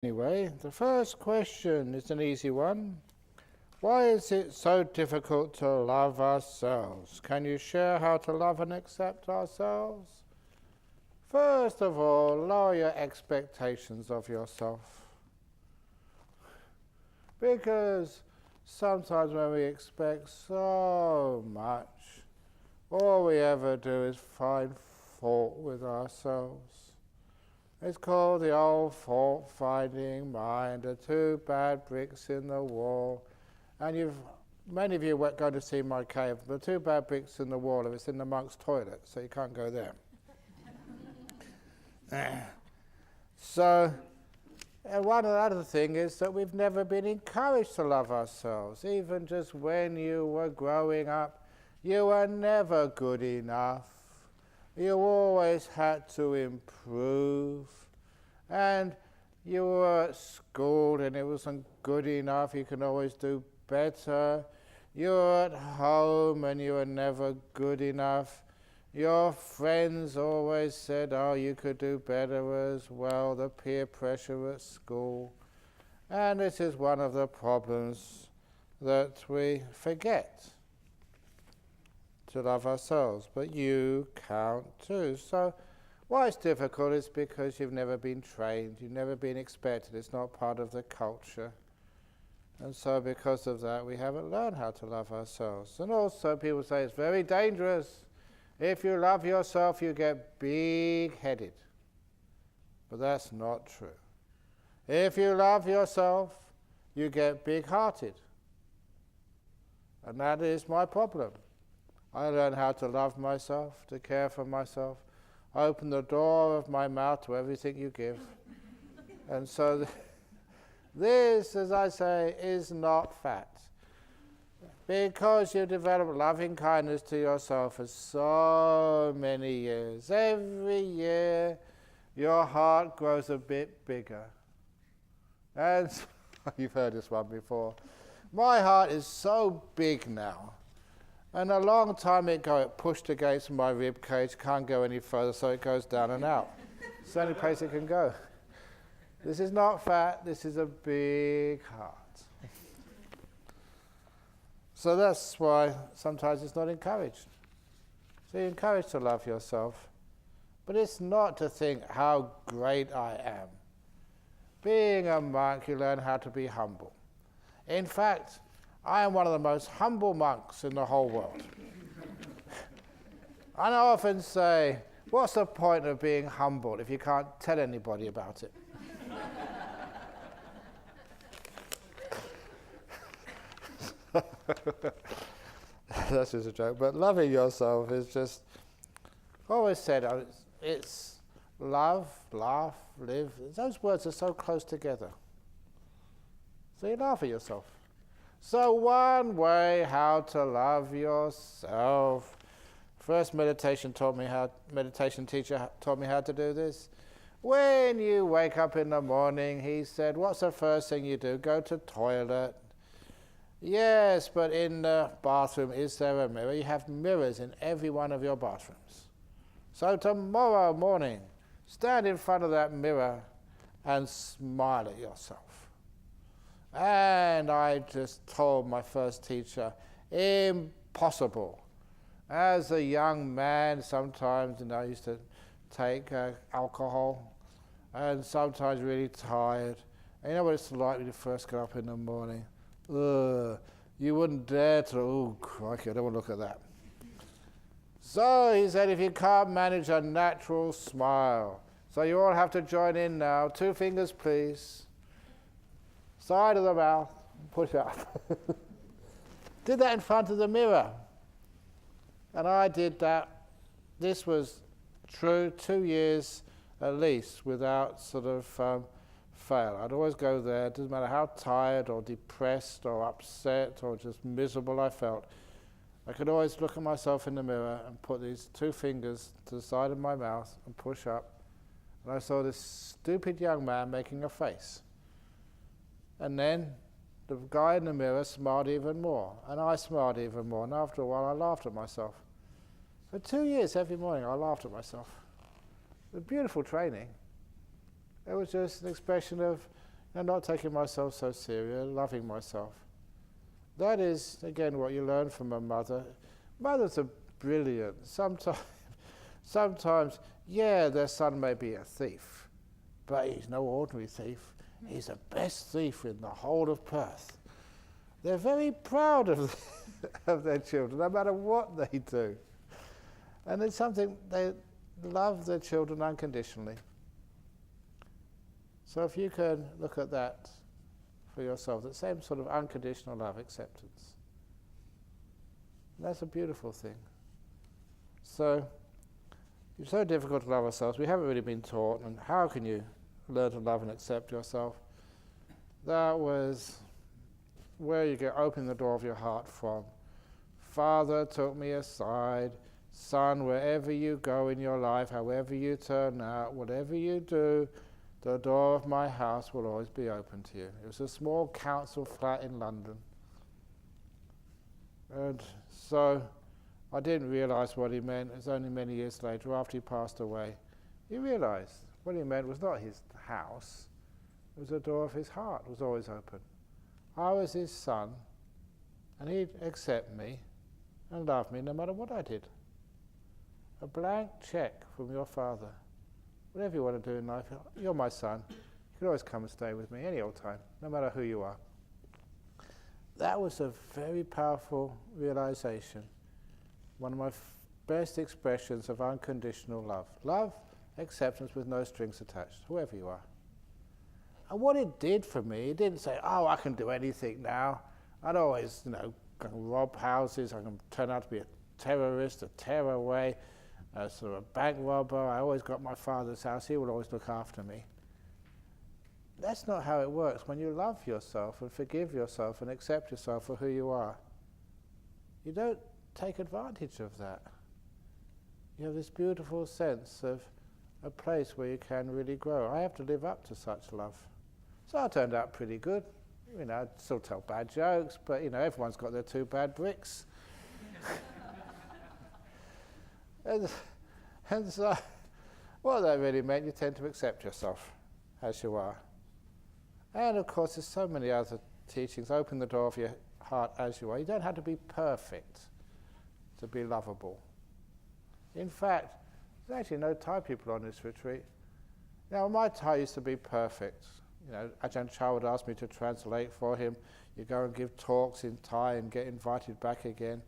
Anyway, the first question is an easy one. Why is it so difficult to love ourselves? Can you share how to love and accept ourselves? First of all, lower your expectations of yourself. Because sometimes when we expect so much, all we ever do is find fault with ourselves. It's called the old fault-finding mind, the two bad bricks in the wall. And many of you were going to see my cave. The two bad bricks in the wall, if it's in the monk's toilet, so you can't go there. So, one other thing is that we've never been encouraged to love ourselves. Even just when you were growing up, you were never good enough. You always had to improve, and you were at school and it wasn't good enough, you can always do better. You were at home and you were never good enough. Your friends always said, oh, you could do better as well, the peer pressure at school. And this is one of the problems that we forget to love ourselves, but you count too. So why it's difficult is because you've never been trained, you've never been expected, it's not part of the culture. And so because of that, we haven't learned how to love ourselves. And also people say it's very dangerous. If you love yourself, you get big-headed. But that's not true. If you love yourself, you get big-hearted. And that is my problem. I learn how to love myself, to care for myself. I open the door of my mouth to everything you give. And so this, as I say, is not fat. Because you develop loving kindness to yourself for so many years. Every year your heart grows a bit bigger. And you've heard this one before. My heart is so big now. And a long time ago it pushed against my rib cage, can't go any further, so it goes down and out. It's the only place it can go. This is not fat, this is a big heart. So that's why sometimes it's not encouraged. So you're encouraged to love yourself, but it's not to think how great I am. Being a monk, you learn how to be humble. In fact, I am one of the most humble monks in the whole world. And I often say, what's the point of being humble if you can't tell anybody about it? That's just a joke. But loving yourself is just, I've always said, it's love, laugh, live. Those words are so close together. So you laugh at yourself. So one way how to love yourself. First meditation teacher taught me how to do this. When you wake up in the morning, he said, what's the first thing you do? Go to toilet. Yes, but in the bathroom, is there a mirror? You have mirrors in every one of your bathrooms. So tomorrow morning, stand in front of that mirror and smile at yourself. And I just told my first teacher, impossible. As a young man, sometimes I used to take alcohol, and sometimes really tired. And you know what it's like when you first get up in the morning? You wouldn't dare to, oh crikey, I don't want to look at that. So he said, if you can't manage a natural smile, so you all have to join in now. 2 fingers, please. Side of the mouth, push up. Did that in front of the mirror. And I did that. This was true 2 years at least without sort of fail. I'd always go there, it doesn't matter how tired or depressed or upset or just miserable I felt. I could always look at myself in the mirror and put these 2 fingers to the side of my mouth and push up. And I saw this stupid young man making a face. And then the guy in the mirror smiled even more, and I smiled even more, and after a while I laughed at myself. For 2 years, every morning I laughed at myself. It was beautiful training. It was just an expression of and not taking myself so serious, loving myself. That is, again, what you learn from a mother. Mothers are brilliant. Sometimes, yeah, their son may be a thief, but he's no ordinary thief. He's the best thief in the whole of Perth. They're very proud of their children, no matter what they do. And it's something, they love their children unconditionally. So if you can look at that for yourself, that same sort of unconditional love, acceptance, that's a beautiful thing. So it's so difficult to love ourselves. We haven't really been taught, and how can you learn to love and accept yourself? That was where you get open the door of your heart from. Father took me aside. Son, wherever you go in your life, however you turn out, whatever you do, the door of my house will always be open to you. It was a small council flat in London. And so I didn't realise what he meant. It was only many years later, after he passed away, you realised what he meant was not his house, it was the door of his heart was always open. I was his son, and he'd accept me and love me no matter what I did. A blank cheque from your father. Whatever you want to do in life, you're my son. You can always come and stay with me any old time, no matter who you are. That was a very powerful realization. One of my best expressions of unconditional love. Love, acceptance with no strings attached, whoever you are. And what it did for me, it didn't say, oh, I can do anything now. I'd always, go and rob houses, I can turn out to be a terrorist, a tear away, a sort of a bank robber. I always got my father's house, he would always look after me. That's not how it works. When you love yourself and forgive yourself and accept yourself for who you are, you don't take advantage of that. You have this beautiful sense of a place where you can really grow. I have to live up to such love. So I turned out pretty good. I'd still tell bad jokes, but everyone's got their two bad bricks. and so what that really meant, you tend to accept yourself as you are. And of course there's so many other teachings. Open the door of your heart as you are. You don't have to be perfect to be lovable. In fact, there's actually no Thai people on this retreat. Now my Thai used to be perfect. Ajahn would ask me to translate for him. You go and give talks in Thai and get invited back again.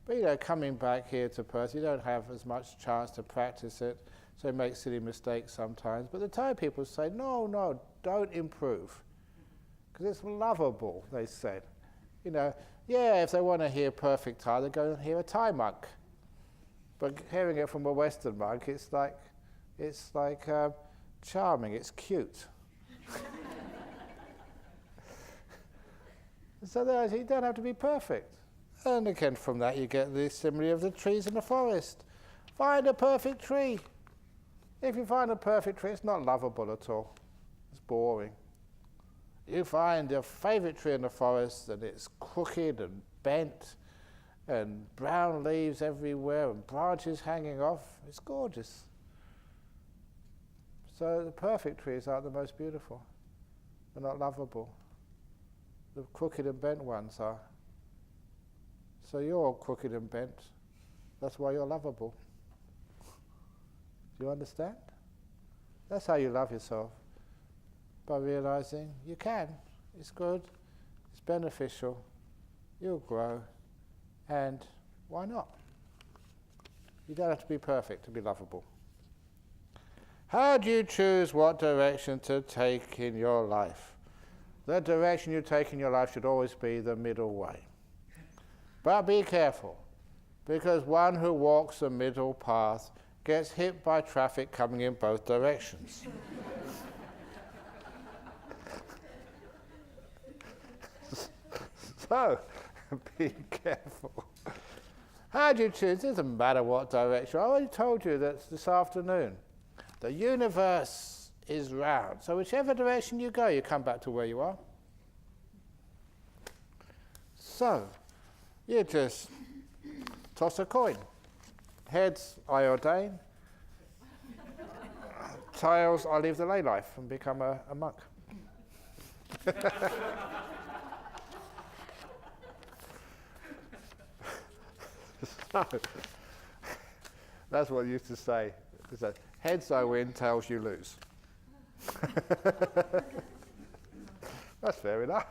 But coming back here to Perth, you don't have as much chance to practice it, so you make silly mistakes sometimes. But the Thai people say, no, don't improve. Because it's lovable, they said. If they want to hear perfect Thai, they go and hear a Thai monk. But hearing it from a Western monk, it's like charming, it's cute. So you don't have to be perfect. And again, from that you get the simile of the trees in the forest. Find a perfect tree. If you find a perfect tree, it's not lovable at all. It's boring. You find your favourite tree in the forest and it's crooked and bent and brown leaves everywhere and branches hanging off. It's gorgeous. So the perfect trees aren't the most beautiful. They're not lovable. The crooked and bent ones are. So you're crooked and bent. That's why you're lovable. Do you understand? That's how you love yourself. By realizing you can. It's good. It's beneficial. You'll grow. And why not? You don't have to be perfect to be lovable. How do you choose what direction to take in your life? The direction you take in your life should always be the middle way. But be careful, because one who walks the middle path gets hit by traffic coming in both directions. So, be careful. How do you choose? It doesn't matter what direction. I already told you that this afternoon. The universe is round. So whichever direction you go, you come back to where you are. So, you just toss a coin. Heads, I ordain. Tails, I live the lay life and become a monk. So, that's what I used to say. Heads I win, tails you lose. That's fair enough.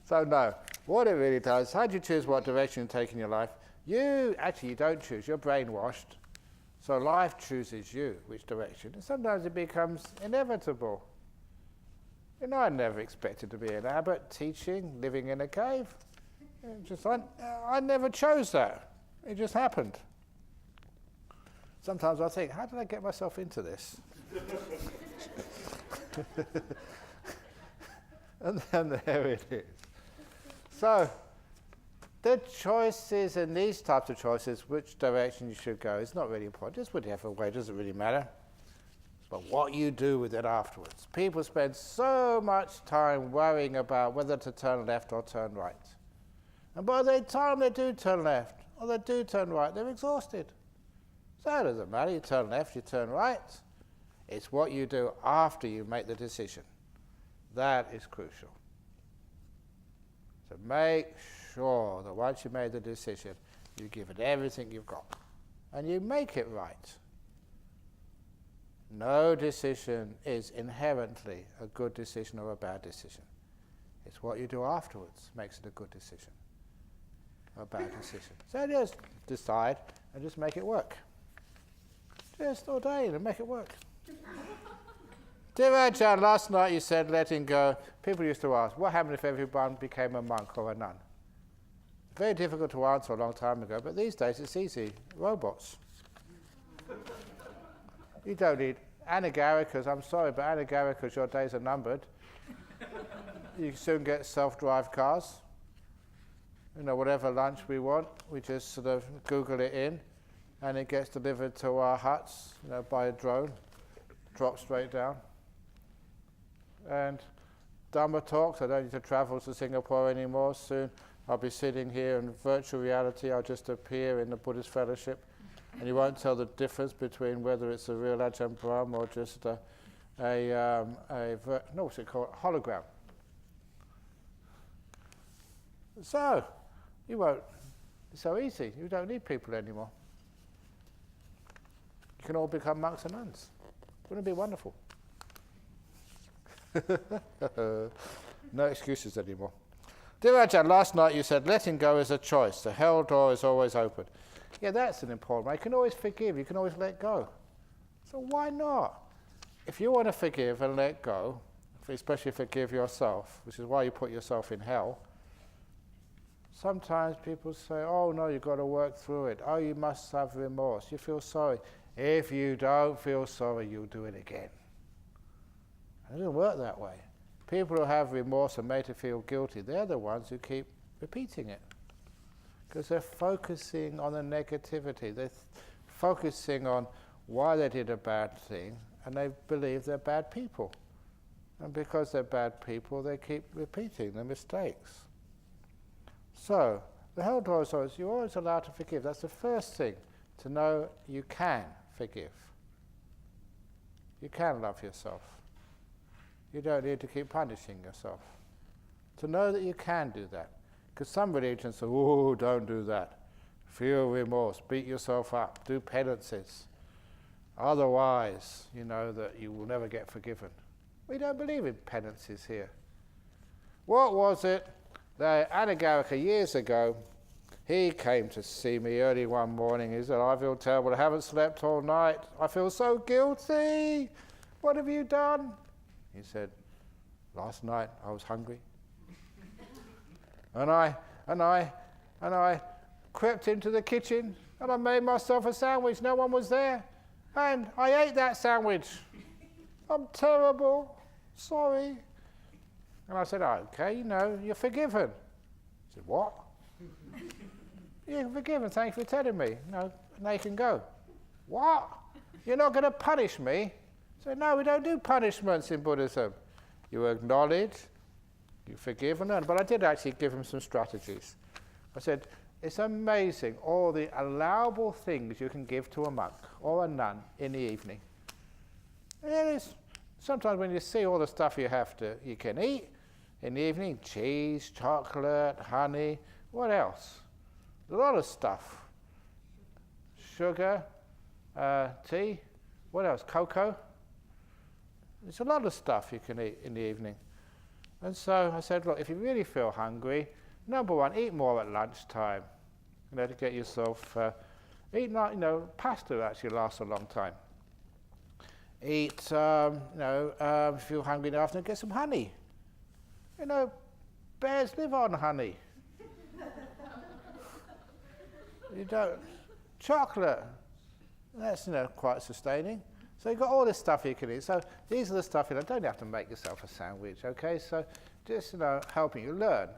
So no, what it really does, how do you choose what direction you take in your life? You don't choose, you're brainwashed. So life chooses you, which direction. And sometimes it becomes inevitable. You know, I never expected to be an abbot, teaching, living in a cave. I never chose that. It just happened. Sometimes I think, how did I get myself into this? And then there it is. So, the choices in these types of choices, which direction you should go, is not really important. Just whatever way, doesn't really matter. But what you do with it afterwards. People spend so much time worrying about whether to turn left or turn right. And by the time they do turn left, or they do turn right, they're exhausted. So it doesn't matter, you turn left, you turn right. It's what you do after you make the decision. That is crucial. So make sure that once you made the decision, you give it everything you've got. And you make it right. No decision is inherently a good decision or a bad decision. It's what you do afterwards makes it a good decision or a bad decision. So just decide and just make it work. Just ordain and make it work. Dear Ajahn, last night you said letting go. People used to ask, what happened if everyone became a monk or a nun? Very difficult to answer a long time ago, but these days it's easy. Robots. You don't need anagarikas. I'm sorry, but anagarikas, your days are numbered. You can soon get self-drive cars. You know, whatever lunch we want, we just sort of Google it in, and it gets delivered to our huts, you know, by a drone, drops straight down. And Dhamma talks, I don't need to travel to Singapore anymore. Soon I'll be sitting here in virtual reality. I'll just appear in the Buddhist fellowship, and you won't tell the difference between whether it's a real Ajahn Brahm or just what's it called? Hologram. So, you won't. It's so easy. You don't need people anymore. You can all become monks and nuns. Wouldn't it be wonderful? No excuses anymore. Dear Ajahn, last night you said letting go is a choice. The hell door is always open. Yeah, that's an important one. You can always forgive. You can always let go. So why not? If you want to forgive and let go, especially forgive yourself, which is why you put yourself in hell, sometimes people say, oh no, you've got to work through it. Oh, you must have remorse. You feel sorry. If you don't feel sorry, you'll do it again. It doesn't work that way. People who have remorse and made to feel guilty, they're the ones who keep repeating it. Because they're focusing on the negativity. They're focusing on why they did a bad thing, and they believe they're bad people. And because they're bad people, they keep repeating the mistakes. So, the hell door is always, you're always allowed to forgive. That's the first thing, to know you can forgive. You can love yourself. You don't need to keep punishing yourself. To know that you can do that. Because some religions say, oh, don't do that. Feel remorse, beat yourself up, do penances. Otherwise, you know that you will never get forgiven. We don't believe in penances here. What was it? The Anagarika years ago, he came to see me early one morning. He said, I feel terrible. I haven't slept all night. I feel so guilty. What have you done? He said, last night I was hungry. And I crept into the kitchen and I made myself a sandwich. No one was there. And I ate that sandwich. I'm terrible. Sorry. And I said, okay, you're forgiven. He said, what? You're forgiven, thank you for telling me. Now you can go. What? You're not going to punish me? I said, no, we don't do punishments in Buddhism. You acknowledge, you forgive and learn. But I did actually give him some strategies. I said, it's amazing all the allowable things you can give to a monk or a nun in the evening. It is Sometimes when you see all the stuff you can eat in the evening, cheese, chocolate, honey, what else? A lot of stuff. Sugar, tea, what else? Cocoa. There's a lot of stuff you can eat in the evening. And so I said, look, if you really feel hungry, number one, eat more at lunchtime. To get yourself, eat pasta actually lasts a long time. Eat, if you're hungry in the afternoon, get some honey. Bears live on honey. You don't, chocolate, that's quite sustaining. So you've got all this stuff you can eat. So these are the stuff, don't have to make yourself a sandwich, okay? So just, helping you learn.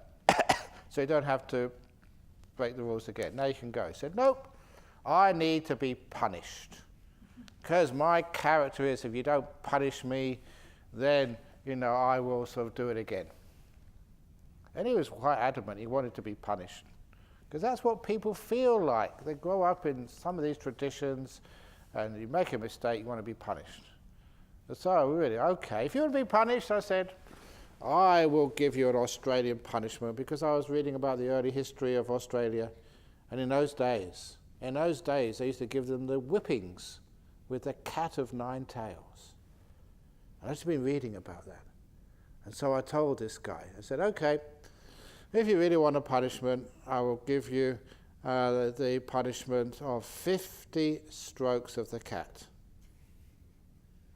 So you don't have to break the rules again. Now you can go. He said, nope, I need to be punished. Because my character is, if you don't punish me, then, I will sort of do it again. And he was quite adamant. He wanted to be punished. Because that's what people feel like. They grow up in some of these traditions, and you make a mistake, you want to be punished. And so really, okay, if you want to be punished, I said, I will give you an Australian punishment, because I was reading about the early history of Australia, and in those days, they used to give them the whippings with the cat of 9 tails. I've just been reading about that. And so I told this guy, I said, okay, if you really want a punishment, I will give you the punishment of 50 strokes of the cat.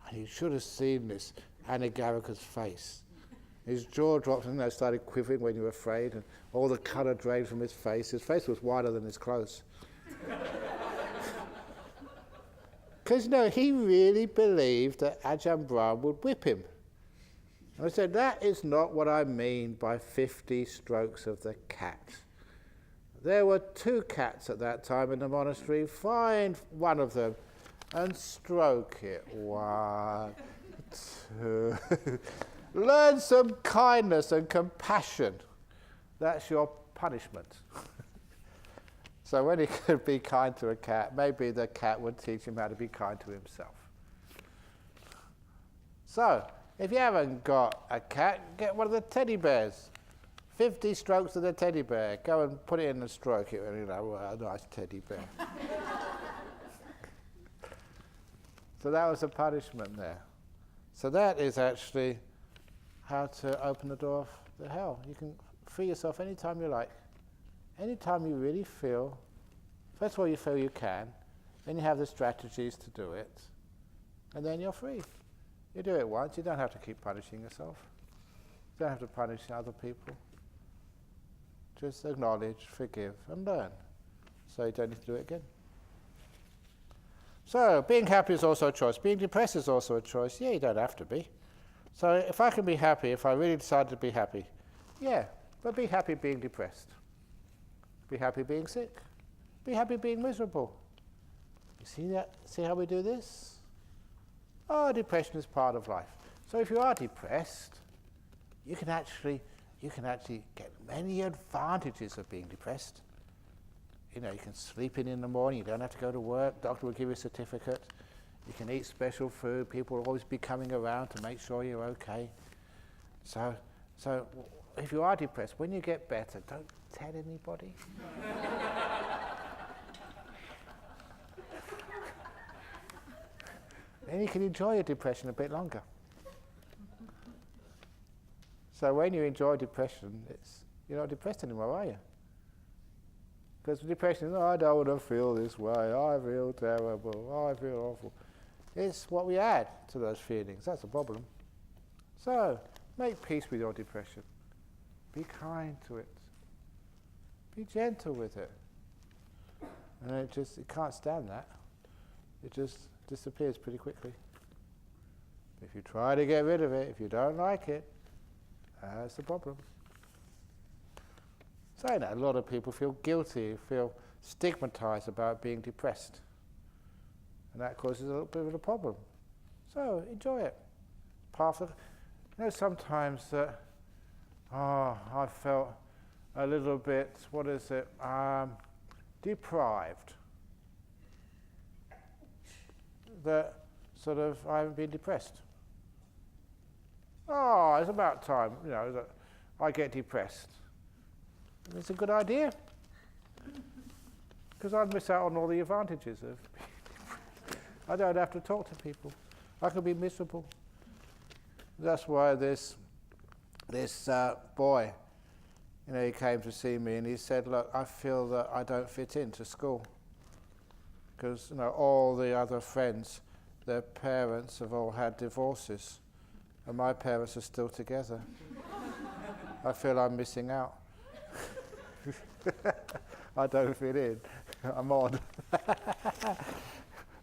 And you should have seen this Anagarika's face. His jaw dropped and started quivering when you were afraid, and all the colour drained from his face. His face was wider than his clothes. Because, he really believed that Ajahn Brahm would whip him. And I said, that is not what I mean by 50 strokes of the cat. There were 2 cats at that time in the monastery. Find one of them and stroke it. 1, 2... Learn some kindness and compassion. That's your punishment. So when he could be kind to a cat, maybe the cat would teach him how to be kind to himself. So, if you haven't got a cat, get one of the teddy bears. 50 strokes of the teddy bear. Go and put it in and stroke it, and a nice teddy bear. So that was a punishment there. So that is actually how to open the door of the hell. You can free yourself anytime you like. Anytime you really feel, first of all you feel you can, then you have the strategies to do it, and then you're free. You do it once, you don't have to keep punishing yourself. You don't have to punish other people. Just acknowledge, forgive, and learn. So you don't need to do it again. So, being happy is also a choice. Being depressed is also a choice. Yeah, you don't have to be. So if I can be happy, if I really decide to be happy, yeah, but be happy being depressed. Be happy being sick. Be happy being miserable. You see that? See how we do this? Oh, depression is part of life. So if you are depressed, you can actually get many advantages of being depressed. You can sleep in the morning, you don't have to go to work, doctor will give you a certificate. You can eat special food, people will always be coming around to make sure you're okay. So if you are depressed, when you get better, don't tell anybody. Then you can enjoy your depression a bit longer. So when you enjoy depression, you're not depressed anymore, are you? Because depression is, I don't want to feel this way, I feel terrible, I feel awful. It's what we add to those feelings, that's the problem. So, make peace with your depression. Be kind to it. Be gentle with it. And it can't stand that. It just disappears pretty quickly. If you try to get rid of it, if you don't like it, that's the problem. Saying that, a lot of people feel guilty, feel stigmatized about being depressed. And that causes a little bit of a problem. So, enjoy it. Sometimes I felt a little bit, deprived. That I haven't been depressed. Oh, it's about time, that I get depressed. It's a good idea, because I'd miss out on all the advantages of I don't have to talk to people. I could be miserable. That's why this boy, he came to see me and he said, look, I feel that I don't fit into school. Because, all the other friends, their parents have all had divorces. And my parents are still together. I feel I'm missing out. I don't fit in. I'm odd.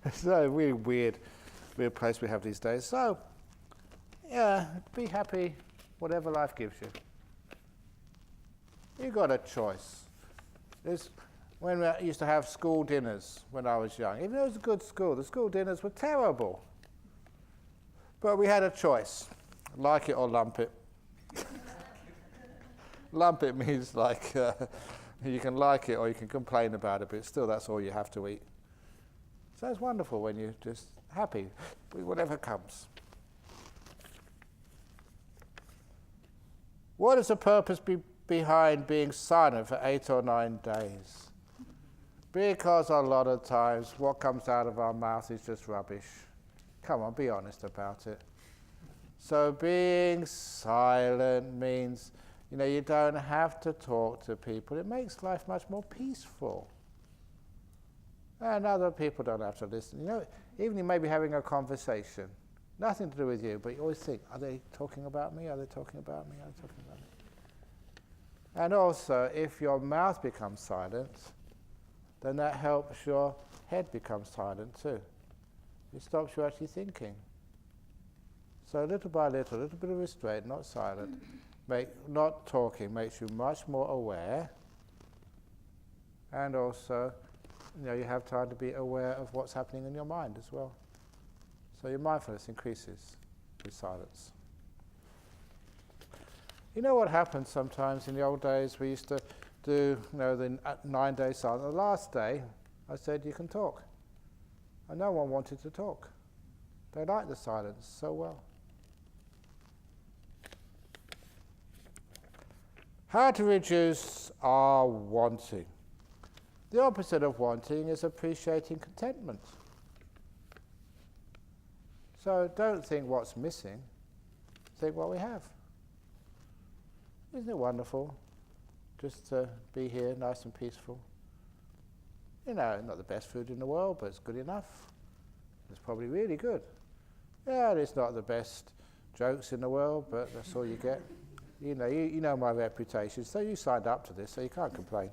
It's a really weird place we have these days. So, yeah, be happy whatever life gives you. You got a choice. When we used to have school dinners when I was young, even though it was a good school, the school dinners were terrible. But we had a choice, like it or lump it. Lump it means like you can like it or you can complain about it, but still that's all you have to eat. So it's wonderful when you're just happy with whatever comes. What is the purpose behind being silent for 8 or 9 days? Because a lot of times what comes out of our mouth is just rubbish. Come on, be honest about it. So being silent means, you don't have to talk to people. It makes life much more peaceful. And other people don't have to listen. Even you may be having a conversation, nothing to do with you, but you always think, are they talking about me? Are they talking about me? Are they talking about me? And also, if your mouth becomes silent, then that helps your head become silent too. It stops you actually thinking. So little by little, a little bit of restraint, not silent, not talking makes you much more aware. And also, you have time to be aware of what's happening in your mind as well. So your mindfulness increases with silence. You know what happens sometimes in the old days? We used to do the 9-day silence. The last day, I said, you can talk. And no one wanted to talk. They liked the silence so well. How to reduce our wanting. The opposite of wanting is appreciating contentment. So don't think what's missing, think what we have. Isn't it wonderful just to be here, nice and peaceful? Not the best food in the world, but it's good enough. It's probably really good. Yeah, it's not the best jokes in the world, but that's all you get. You know my reputation, so you signed up to this, so you can't complain.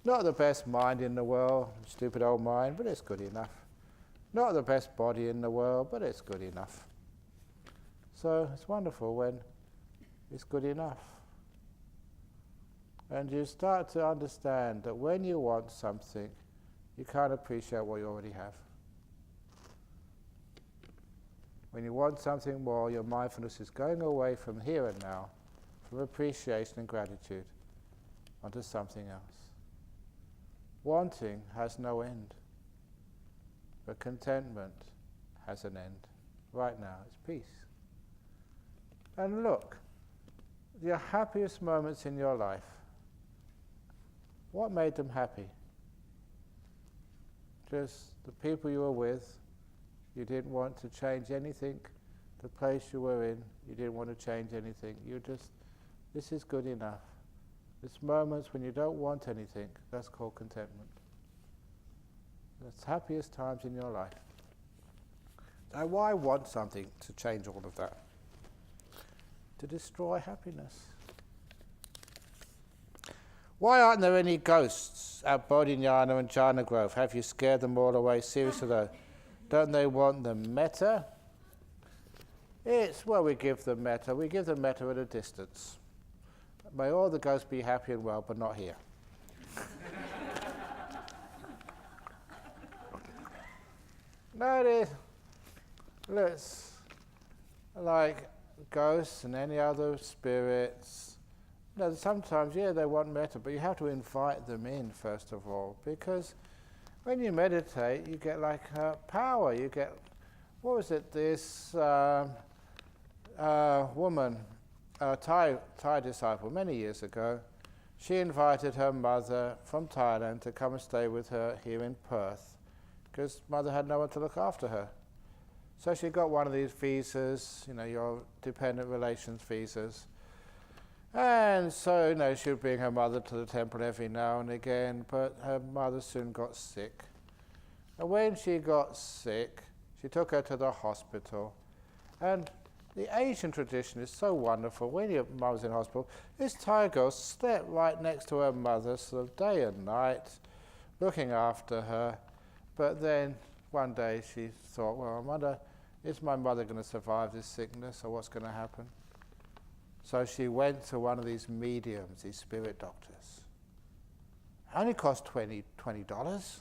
Not the best mind in the world, stupid old mind, but it's good enough. Not the best body in the world, but it's good enough. So it's wonderful when it's good enough. And you start to understand that when you want something, you can't appreciate what you already have. When you want something more, your mindfulness is going away from here and now, from appreciation and gratitude, onto something else. Wanting has no end, but contentment has an end. Right now, it's peace. And look, your happiest moments in your life, what made them happy? Just the people you were with. You didn't want to change anything. The place you were in, you didn't want to change anything. This is good enough. It's moments when you don't want anything. That's called contentment. That's the happiest times in your life. So why want something to change all of that? To destroy happiness. Why aren't there any ghosts at Bodhinyana and Jhana Grove? Have you scared them all away? Seriously though, don't they want the metta? We give them metta. We give them metta at a distance. May all the ghosts be happy and well, but not here. No, it's like ghosts and any other spirits. Sometimes, they want metta, but you have to invite them in first of all, because when you meditate, you get like power. You get, woman, a Thai disciple, many years ago. She invited her mother from Thailand to come and stay with her here in Perth, because mother had no one to look after her. So she got one of these visas, your dependent relations visas. And so, she would bring her mother to the temple every now and again, but her mother soon got sick. And when she got sick, she took her to the hospital. And the Asian tradition is so wonderful. When your mother's in hospital, this Thai girl slept right next to her mother, sort of day and night, looking after her. But then one day she thought, well, I wonder, is my mother going to survive this sickness, or what's going to happen? So she went to one of these mediums, these spirit doctors. It only cost $20.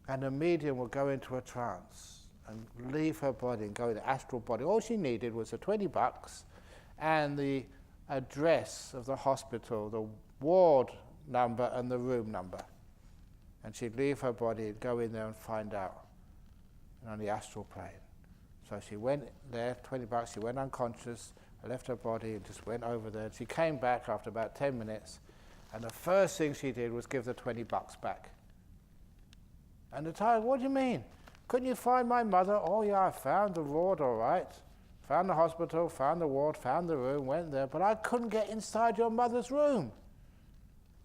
And the medium will go into a trance and leave her body and go in the astral body. All she needed was the $20 and the address of the hospital, the ward number and the room number. And she'd leave her body and go in there and find out, on the astral plane. So she went there, $20, she went unconscious, left her body and just went over there. She came back after about 10 minutes, and the first thing she did was give the $20 back. And the Thai, what do you mean? Couldn't you find my mother? Oh yeah, I found the ward all right. Found the hospital, found the ward, found the room, went there, but I couldn't get inside your mother's room.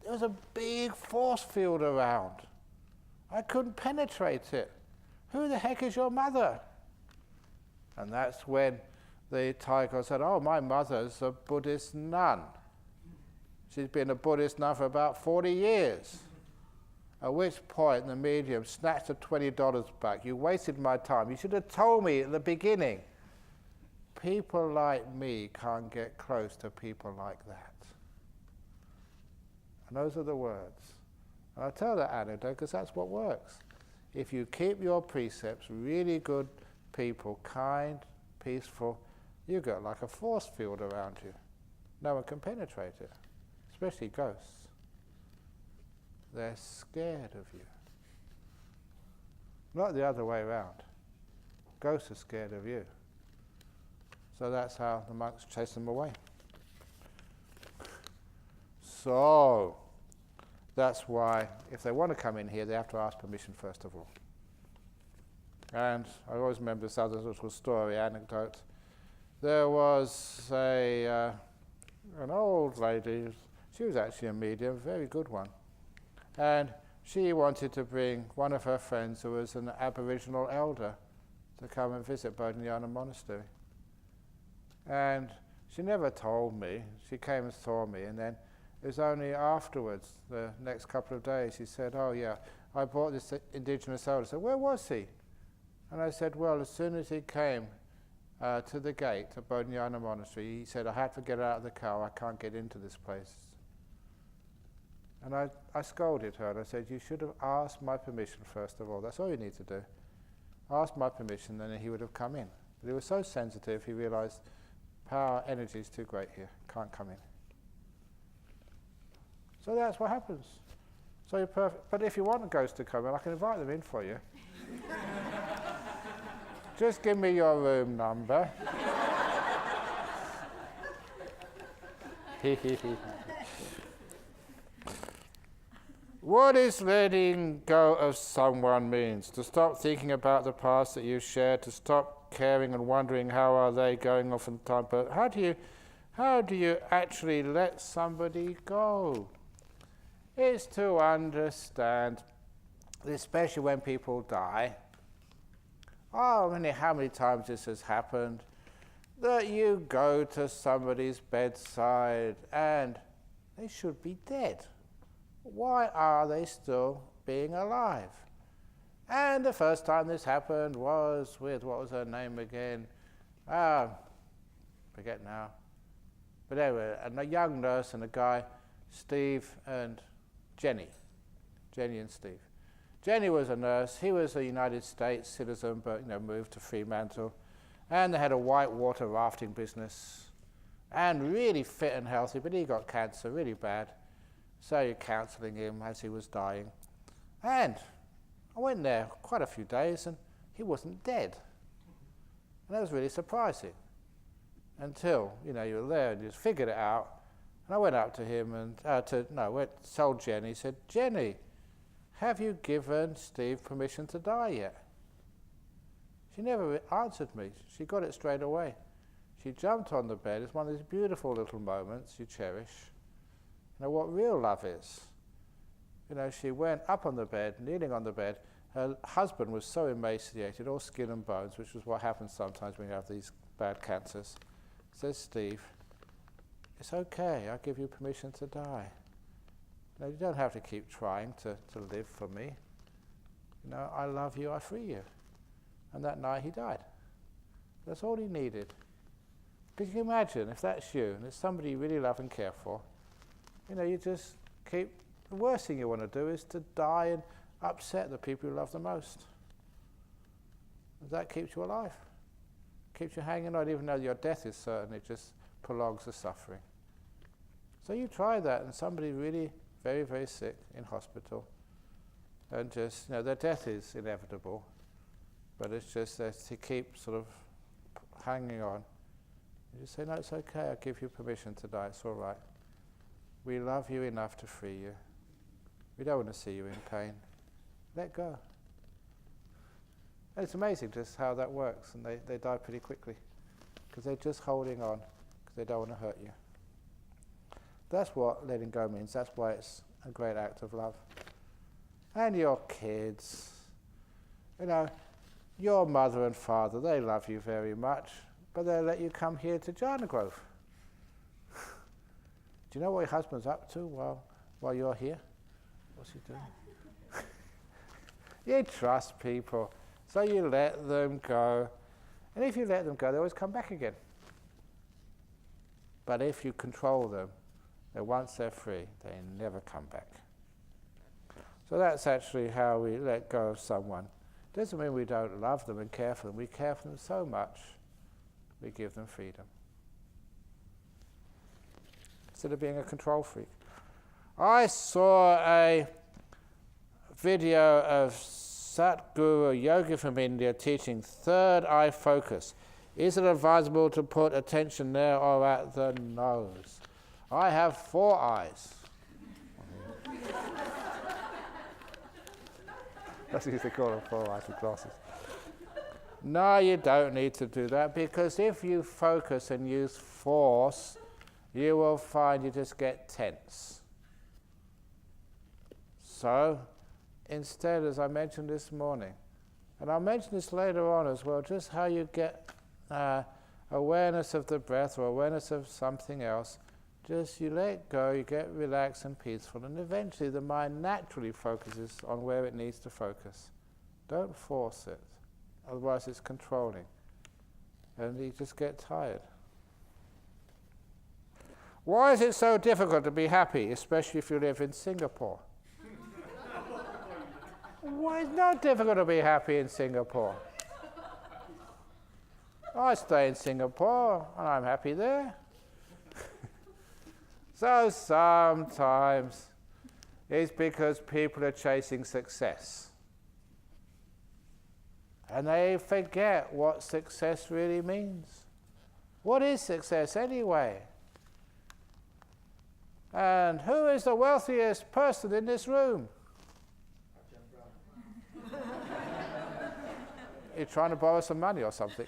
There was a big force field around. I couldn't penetrate it. Who the heck is your mother? And that's when the Thai girl said, oh, my mother's a Buddhist nun. She's been a Buddhist nun for about 40 years. At which point the medium snatched the $20 back. You wasted my time. You should have told me at the beginning. People like me can't get close to people like that. And those are the words. And I tell that anecdote because that's what works. If you keep your precepts, really good people, kind, peaceful, you get like a force field around you. No one can penetrate it, especially ghosts. They're scared of you. Not the other way around. Ghosts are scared of you. So that's how the monks chase them away. So that's why if they want to come in here, they have to ask permission first of all. And I always remember this other little story, anecdote. There was an old lady, she was actually a medium, a very good one. And she wanted to bring one of her friends who was an Aboriginal elder to come and visit Bodhinyana Monastery. And she never told me. She came and saw me, and then it was only afterwards, the next couple of days, she said, oh yeah, I brought this indigenous elder. I said, where was he? And I said, well, as soon as he came to the gate at Bodhinyana Monastery, he said, I had to get out of the car, I can't get into this place. And I scolded her and I said, you should have asked my permission first of all. That's all you need to do. Ask my permission, then he would have come in. But he was so sensitive, he realized power, energy is too great here, can't come in. So that's what happens. So you're perfect. But if you want a ghost to come in, I can invite them in for you. Just give me your room number. What is letting go of someone means? To stop thinking about the past that you shared, to stop caring and wondering how are they going off in time. But how do you actually let somebody go? It's to understand, especially when people die. Oh, how many times this has happened, that you go to somebody's bedside and they should be dead. Why are they still being alive? And the first time this happened was with, what was her name again? Forget now. But anyway, a young nurse and a guy, Steve and Jenny and Steve. Jenny was a nurse. He was a United States citizen, but moved to Fremantle. And they had a whitewater rafting business. And really fit and healthy, but he got cancer really bad. So you're counselling him as he was dying. And I went there quite a few days, and he wasn't dead. And that was really surprising. until, you were there and you just figured it out. And I went up to him and, told Jenny, said, Jenny, have you given Steve permission to die yet? She never answered me. She got it straight away. She jumped on the bed. It's one of these beautiful little moments you cherish. What real love is. She went up on the bed, kneeling on the bed. Her husband was so emaciated, all skin and bones, which is what happens sometimes when you have these bad cancers. Says, Steve, it's okay, I give you permission to die. You don't have to keep trying to live for me. I love you, I free you. And that night he died. That's all he needed. Could you imagine if that's you and it's somebody you really love and care for? You just keep, the worst thing you want to do is to die and upset the people you love the most. That keeps you alive. Keeps you hanging on, even though your death is certain, it just prolongs the suffering. So you try that, and somebody really very, very sick in hospital, and just, their death is inevitable, but it's just that to keep sort of hanging on. You just say, no, it's okay, I give you permission to die, it's all right. We love you enough to free you. We don't want to see you in pain. Let go. And it's amazing just how that works, and they die pretty quickly, because they're just holding on, because they don't want to hurt you. That's what letting go means. That's why it's a great act of love. And your kids, your mother and father, they love you very much, but they'll let you come here to Jhana Grove. Do you know what your husband's up to while you're here? What's he doing? You trust people, so you let them go. And if you let them go, they always come back again. But if you control them, then once they're free, they never come back. So that's actually how we let go of someone. Doesn't mean we don't love them and care for them. We care for them so much, we give them freedom. Instead of being a control freak. I saw a video of Satguru Yogi from India teaching third eye focus. Is it advisable to put attention there or at the nose? I have 4 eyes. That's what they call them, 4 eyes with glasses. No, you don't need to do that, because if you focus and use force, you will find you just get tense. So, instead, as I mentioned this morning, and I'll mention this later on as well, just how you get awareness of the breath or awareness of something else, just you let go, you get relaxed and peaceful, and eventually the mind naturally focuses on where it needs to focus. Don't force it, otherwise it's controlling, and you just get tired. Why is it so difficult to be happy, especially if you live in Singapore? Why is it not difficult to be happy in Singapore? I stay in Singapore and I'm happy there. So sometimes it's because people are chasing success. And they forget what success really means. What is success anyway? And who is the wealthiest person in this room? Ajahn Brahm. You're trying to borrow some money or something?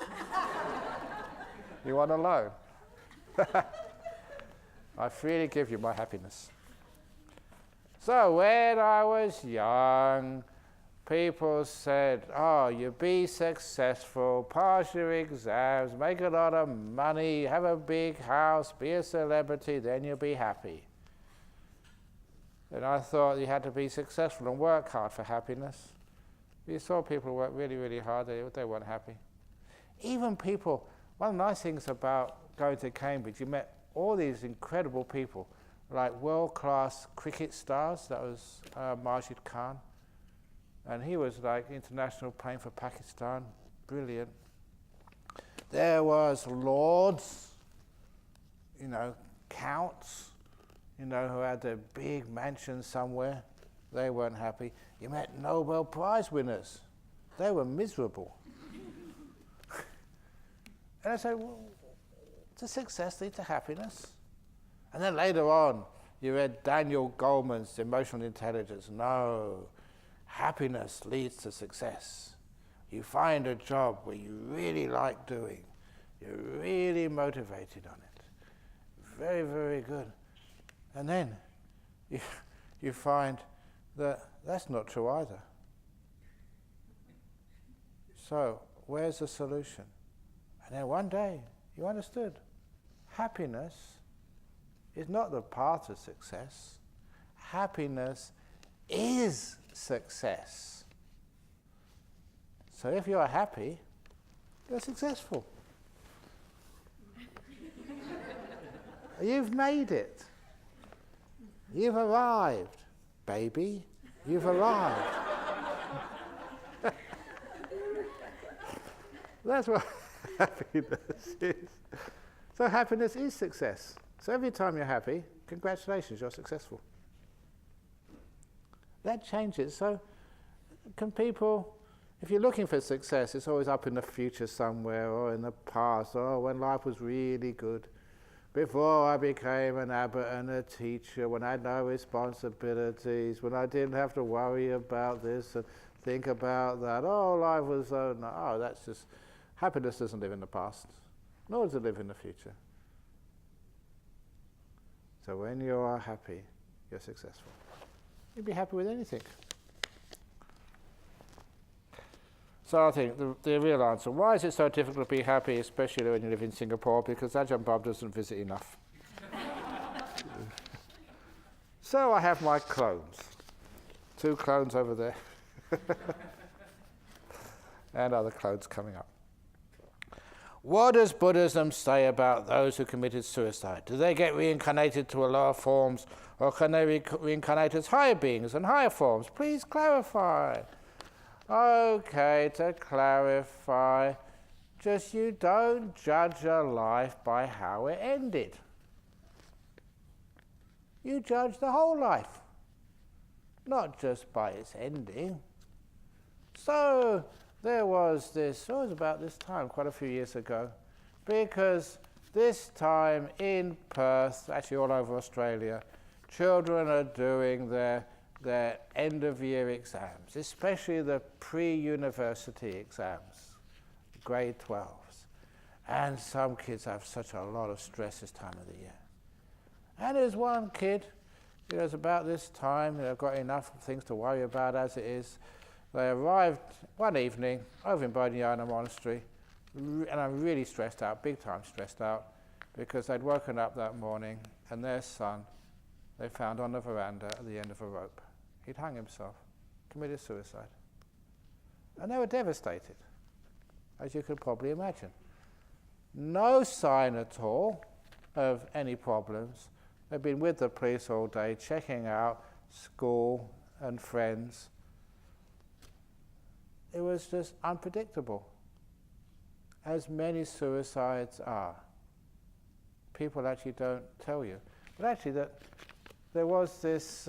You want a loan? I freely give you my happiness. So when I was young, people said, oh, you be successful, pass your exams, make a lot of money, have a big house, be a celebrity, then you'll be happy. And I thought you had to be successful and work hard for happiness. You saw people work really, really hard, they weren't happy. Even people, one of the nice things about going to Cambridge, you met all these incredible people, like world-class cricket stars. That was Majid Khan. And he was like international playing for Pakistan, brilliant. There was lords, counts, who had their big mansions somewhere. They weren't happy. You met Nobel Prize winners. They were miserable. And I said, well, Does success lead to happiness? And then later on, you read Daniel Goleman's Emotional Intelligence. No, happiness leads to success. You find a job where you really like doing. You're really motivated on it. Very, very good. And then you find that that's not true either. So, where's the solution? And then one day, you understood. Happiness is not the path to success. Happiness is success. So if you're happy, you're successful. You've made it. You've arrived, baby. You've arrived. That's what happiness is. So happiness is success. So every time you're happy, congratulations, you're successful. That changes. So can people, if you're looking for success, it's always up in the future somewhere or in the past, or when life was really good. Before I became an abbot and a teacher, when I had no responsibilities, when I didn't have to worry about this and think about that. Oh, life was so, no, oh, that's just, happiness doesn't live in the past, nor does it live in the future. So when you are happy, you're successful. You'd be happy with anything. So I think the real answer, why is it so difficult to be happy, especially when you live in Singapore? Because Ajahn Brahm doesn't visit enough. So I have my clones. 2 clones over there. And other clones coming up. What does Buddhism say about those who committed suicide? Do they get reincarnated to lower forms, or can they reincarnate as higher beings and higher forms? Please clarify. Okay, to clarify, just you don't judge a life by how it ended. You judge the whole life, not just by its ending. So there was this, it was about this time, quite a few years ago, because this time in Perth, actually all over Australia, children are doing their end-of-year exams, especially the pre-university exams, grade 12s. And some kids have such a lot of stress this time of the year. And there's one kid, it was about this time, got enough things to worry about as it is. They arrived one evening over in Bodhinyana Monastery, and I'm really stressed out, big time stressed out, because they'd woken up that morning and their son, they found on the veranda at the end of a rope. He'd hung himself, committed suicide. And they were devastated, as you could probably imagine. No sign at all of any problems. They'd been with the police all day, checking out school and friends. It was just unpredictable, as many suicides are. People actually don't tell you. But actually, there was this...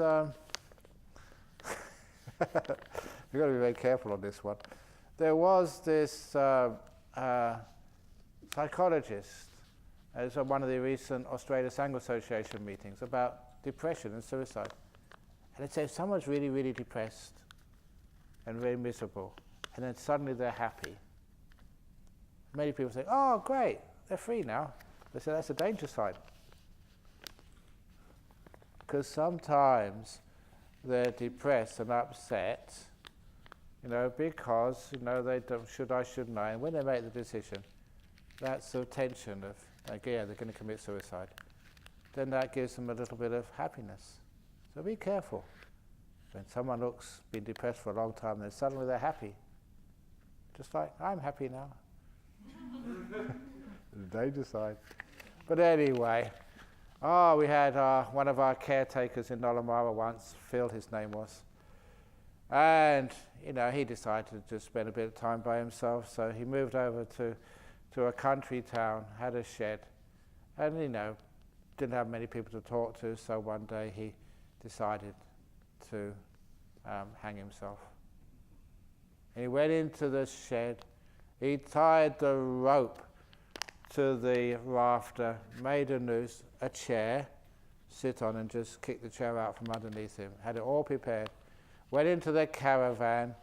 You've got to be very careful on this one. There was this psychologist at one of the recent Australia Sangha Association meetings about depression and suicide. And it said if someone's really, really depressed and very miserable, and then suddenly they're happy. Many people say, oh, great, they're free now. They say that's a danger sign. Because sometimes they're depressed and upset, because, they don't, shouldn't I, and when they make the decision, that's the tension of, they're going to commit suicide. Then that gives them a little bit of happiness. So be careful. When someone been depressed for a long time, then suddenly they're happy. Just like, I'm happy now. The danger side. But anyway, we had one of our caretakers in Nollamara once, Phil his name was, and he decided to just spend a bit of time by himself, so he moved over to a country town, had a shed, and didn't have many people to talk to, so one day he decided to hang himself. And he went into the shed, he tied the rope to the rafter, made a noose, a chair, sit on and just kick the chair out from underneath him. Had it all prepared. Went into the caravan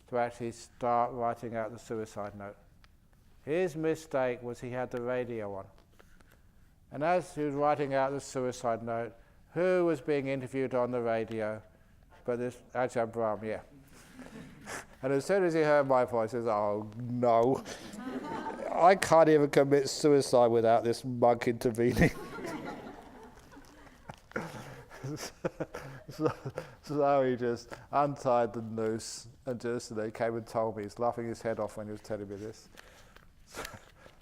to actually start writing out the suicide note. His mistake was he had the radio on. And as he was writing out the suicide note, who was being interviewed on the radio? But this Ajahn Brahm, yeah. And as soon as he heard my voice, he says, oh no, I can't even commit suicide without this monk intervening. So he just untied the noose and just came and told me. He's laughing his head off when he was telling me this.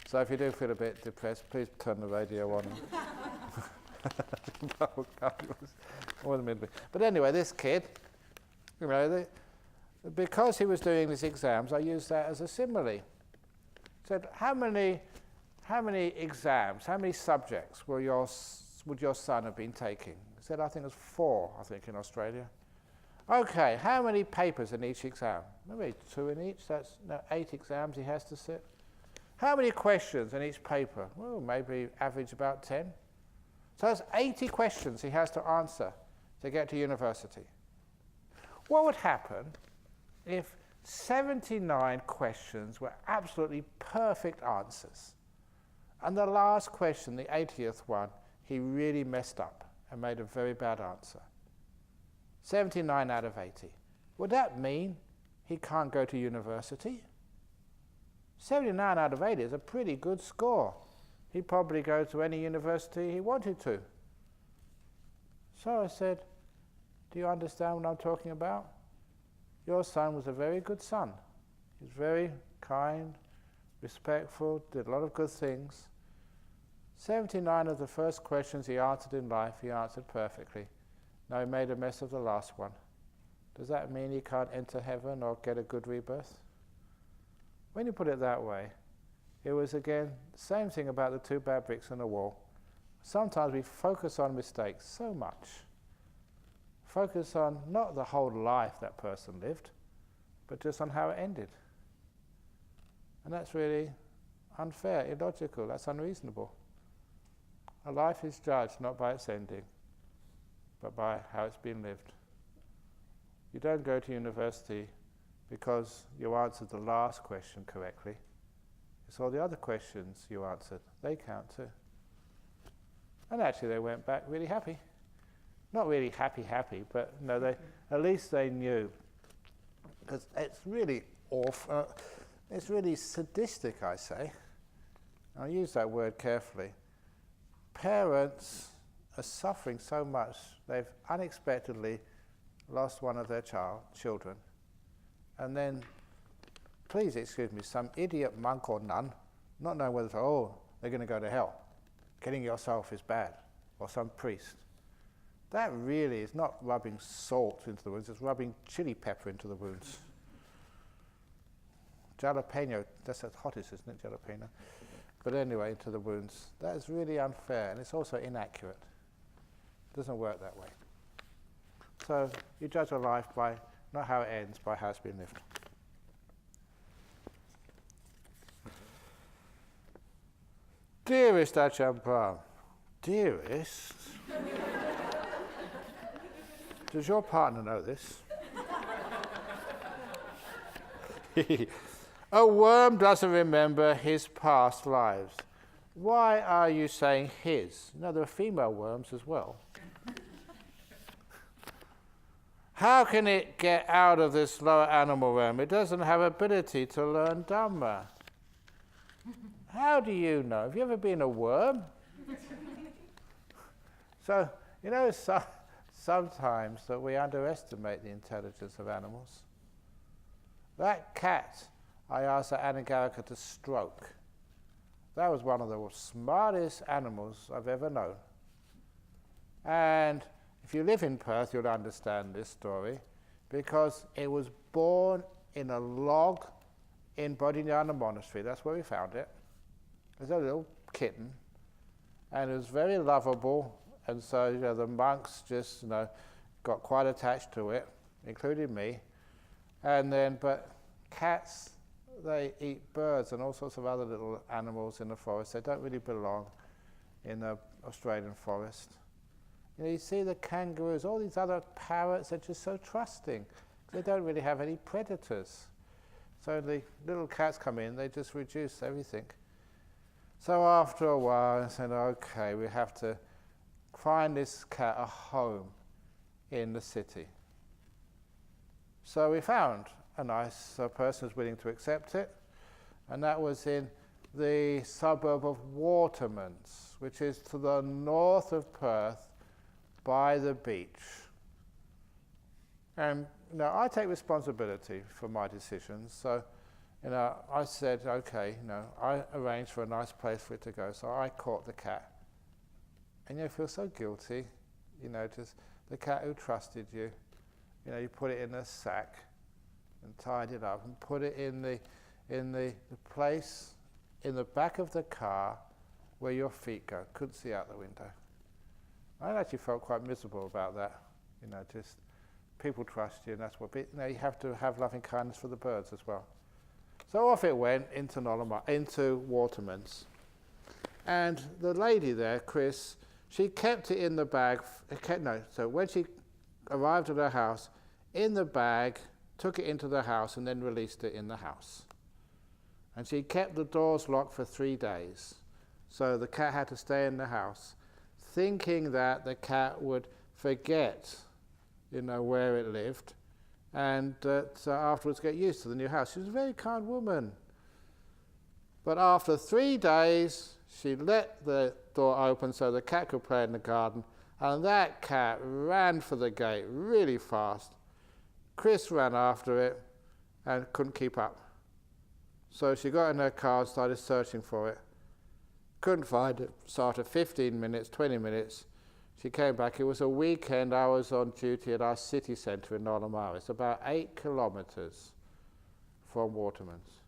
So if you do feel a bit depressed, please turn the radio on. But anyway, this kid, because he was doing these exams, I used that as a simile. Said, how many exams, how many subjects would your son have been taking? He said, I think it was 4, in Australia. Okay, how many papers in each exam? Maybe 2 in each, that's 8 exams he has to sit. How many questions in each paper? Well, maybe average about 10. So that's 80 questions he has to answer to get to university. What would happen if 79 questions were absolutely perfect answers, and the last question, the 80th one, he really messed up and made a very bad answer? 79 out of 80. Would that mean he can't go to university? 79 out of 80 is a pretty good score. He'd probably go to any university he wanted to. So I said, do you understand what I'm talking about? Your son was a very good son. He's very kind, respectful, did a lot of good things. 79 of the first questions he answered in life, he answered perfectly. Now he made a mess of the last one. Does that mean he can't enter heaven or get a good rebirth? When you put it that way, it was again the same thing about the 2 bad bricks on the wall. Sometimes we focus on mistakes so much. Focus on not the whole life that person lived, but just on how it ended. And that's really unfair, illogical, that's unreasonable. A life is judged not by its ending, but by how it's been lived. You don't go to university because you answered the last question correctly. It's all the other questions you answered. They count too. And actually they went back really happy. Not really happy, but no, at least they knew. Because it's really awful. It's really sadistic, I say. I'll use that word carefully. Parents are suffering so much, they've unexpectedly lost one of their children. And then, please excuse me, some idiot monk or nun, not knowing whether they're going to go to hell. Killing yourself is bad. Or some priest. That really is not rubbing salt into the wounds, it's rubbing chili pepper into the wounds. Jalapeno, that's the hottest, isn't it, jalapeno? But anyway, into the wounds. That is really unfair, and it's also inaccurate. It doesn't work that way. So you judge a life by not how it ends, by how it's been lived. Dearest Ajahn Brahm, dearest, does your partner know this? A worm doesn't remember his past lives. Why are you saying his? No, there are female worms as well. How can it get out of this lower animal realm? It doesn't have ability to learn Dhamma. How do you know? Have you ever been a worm? So, sometimes that we underestimate the intelligence of animals. That cat, I asked the Anagarika to stroke. That was one of the smartest animals I've ever known. And if you live in Perth, you'll understand this story, because it was born in a log in Bodhinyana Monastery. That's where we found it. It was a little kitten, and it was very lovable, and so the monks just got quite attached to it, including me. And then, but cats, they eat birds and all sorts of other little animals in the forest. They don't really belong in the Australian forest. You see the kangaroos, all these other parrots are just so trusting. They don't really have any predators. So the little cats come in, they just reduce everything. So after a while, I said, okay, we have to find this cat a home in the city. So we found a nice person who's willing to accept it, and that was in the suburb of Watermans, which is to the north of Perth by the beach. And I take responsibility for my decisions, so I said, okay, I arranged for a nice place for it to go, so I caught the cat. And you feel so guilty, just the cat who trusted you. You put it in a sack and tied it up and put it in the place in the back of the car where your feet go. Couldn't see out the window. I actually felt quite miserable about that. Just people trust you, and that's what. You have to have loving kindness for the birds as well. So off it went into Watermans, and the lady there, Chris, she kept it in the bag. So when she arrived at her house, in the bag, took it into the house, and then released it in the house. And she kept the doors locked for 3 days. So the cat had to stay in the house, thinking that the cat would forget, where it lived, and afterwards get used to the new house. She was a very kind woman. But after 3 days, she let the door open so the cat could play in the garden, and that cat ran for the gate really fast. Chris ran after it and couldn't keep up. So she got in her car and started searching for it. Couldn't find it. So after 15 minutes, 20 minutes, she came back. It was a weekend. I was on duty at our city centre in Nollamara. It's about 8 kilometres from Watermans.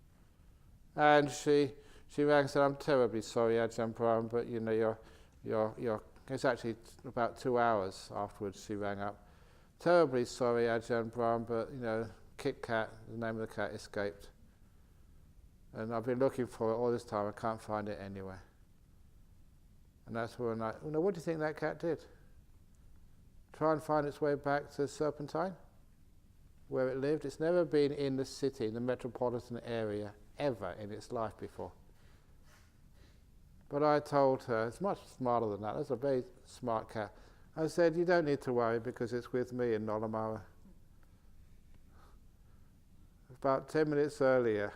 And she rang and said, I'm terribly sorry, Ajahn Brahm, but it's actually about 2 hours afterwards she rang up. Terribly sorry, Ajahn Brahm, but Kit Kat, the name of the cat, escaped. And I've been looking for it all this time. I can't find it anywhere. And that's when what do you think that cat did? Try and find its way back to Serpentine, where it lived. It's never been in the city, in the metropolitan area, ever in its life before. But I told her, it's much smarter than that. That's a very smart cat. I said, you don't need to worry because it's with me in Nollamara. About 10 minutes earlier,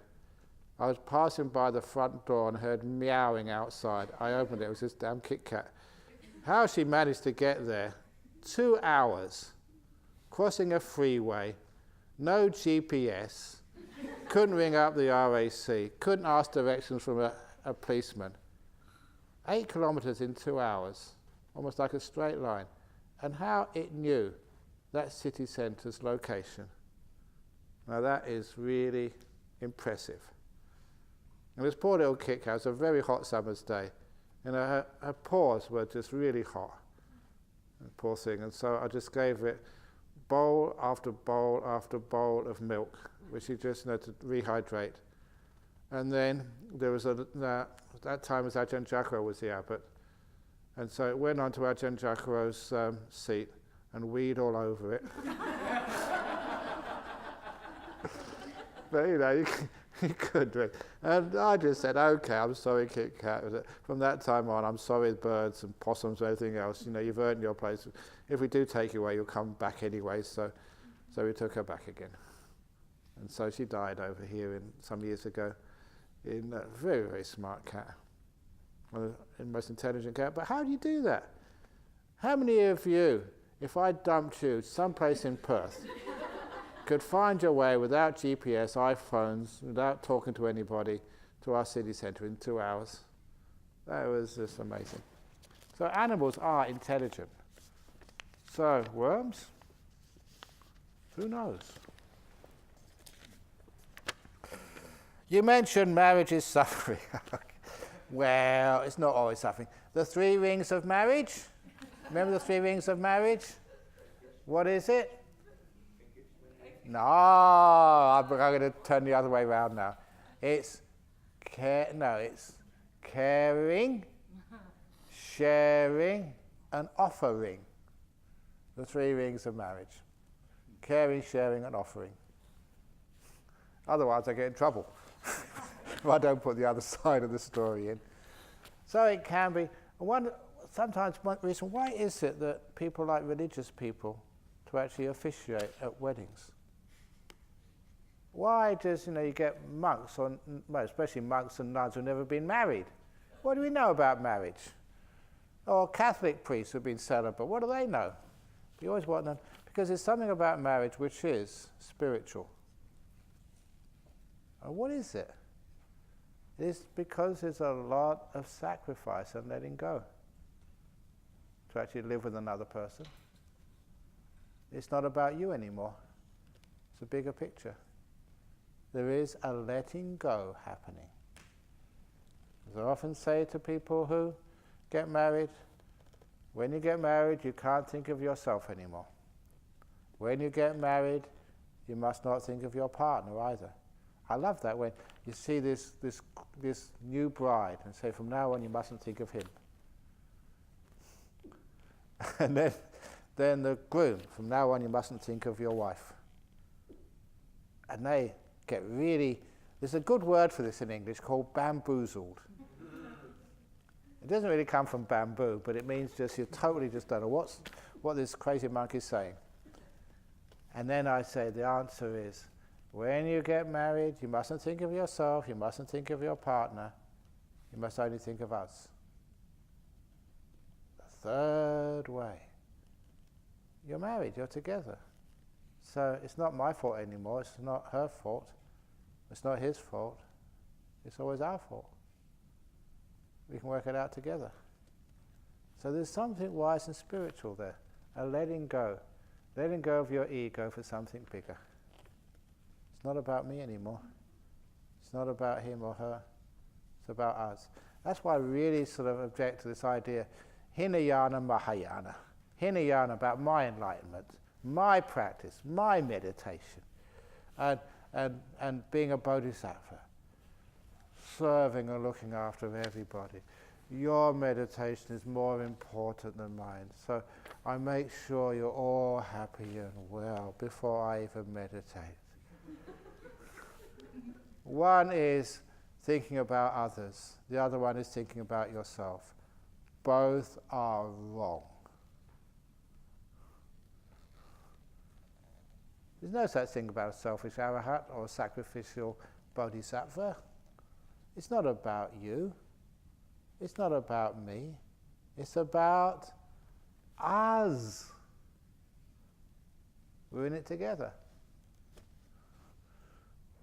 I was passing by the front door and heard meowing outside. I opened it, it was this damn Kit Kat. How she managed to get there, 2 hours, crossing a freeway, no GPS, couldn't ring up the RAC, couldn't ask directions from a policeman. 8 kilometres in 2 hours, almost like a straight line. And how it knew that city centre's location. Now that is really impressive. And this poor little Kit Kat, it was a very hot summer's day, and her paws were just really hot. Poor thing. And so I just gave it bowl after bowl after bowl of milk, which she just to rehydrate. And then there was that time was Ajahn Jacaro was the abbot, and so it went onto Ajahn Jacaro's seat and weed all over it. But you could do it. And I just said, okay, I'm sorry, Kit Kat. From that time on, I'm sorry, birds and possums and everything else. You've earned your place. If we do take you away, you'll come back anyway. So we took her back again. And so she died over here some years ago. In a very, very smart cat. The most intelligent cat. But how do you do that? How many of you, if I dumped you someplace in Perth, could find your way without GPS, iPhones, without talking to anybody, to our city centre in 2 hours? That was just amazing. So animals are intelligent. So worms? Who knows? You mentioned marriage is suffering. Well, it's not always suffering. The 3 rings of marriage? Remember the 3 rings of marriage? What is it? No, I'm going to turn the other way around now. It's it's caring, sharing, and offering. The 3 rings of marriage. Caring, sharing, and offering. Otherwise I get in trouble if I don't put the other side of the story in. So it can be, sometimes one reason, why is it that people like religious people to actually officiate at weddings? Why does, you get monks, especially monks and nuns who've never been married? What do we know about marriage? Or Catholic priests who've been celibate, what do they know? You always want them, because there's something about marriage which is spiritual. And what is it? It's because there's a lot of sacrifice and letting go to actually live with another person. It's not about you anymore. It's a bigger picture. There is a letting go happening. As I often say to people who get married, when you get married, you can't think of yourself anymore. When you get married, you must not think of your partner either. I love that when you see this new bride and say, from now on you mustn't think of him. And then the groom, from now on you mustn't think of your wife. And they get really, there's a good word for this in English called bamboozled. It doesn't really come from bamboo, but it means just you totally just don't know what this crazy monk is saying. And then I say the answer is, when you get married, you mustn't think of yourself, you mustn't think of your partner, you must only think of us. The third way. You're married, you're together. So it's not my fault anymore, it's not her fault, it's not his fault, it's always our fault. We can work it out together. So there's something wise and spiritual there, a letting go of your ego for something bigger. It's not about me anymore. It's not about him or her. It's about us. That's why I really sort of object to this idea, Hinayana Mahayana. Hinayana about my enlightenment, my practice, my meditation, and being a bodhisattva, serving and looking after everybody. Your meditation is more important than mine. So I make sure you're all happy and well before I even meditate. One is thinking about others. The other one is thinking about yourself. Both are wrong. There's no such thing about a selfish arahat or a sacrificial bodhisattva. It's not about you. It's not about me. It's about us. We're in it together.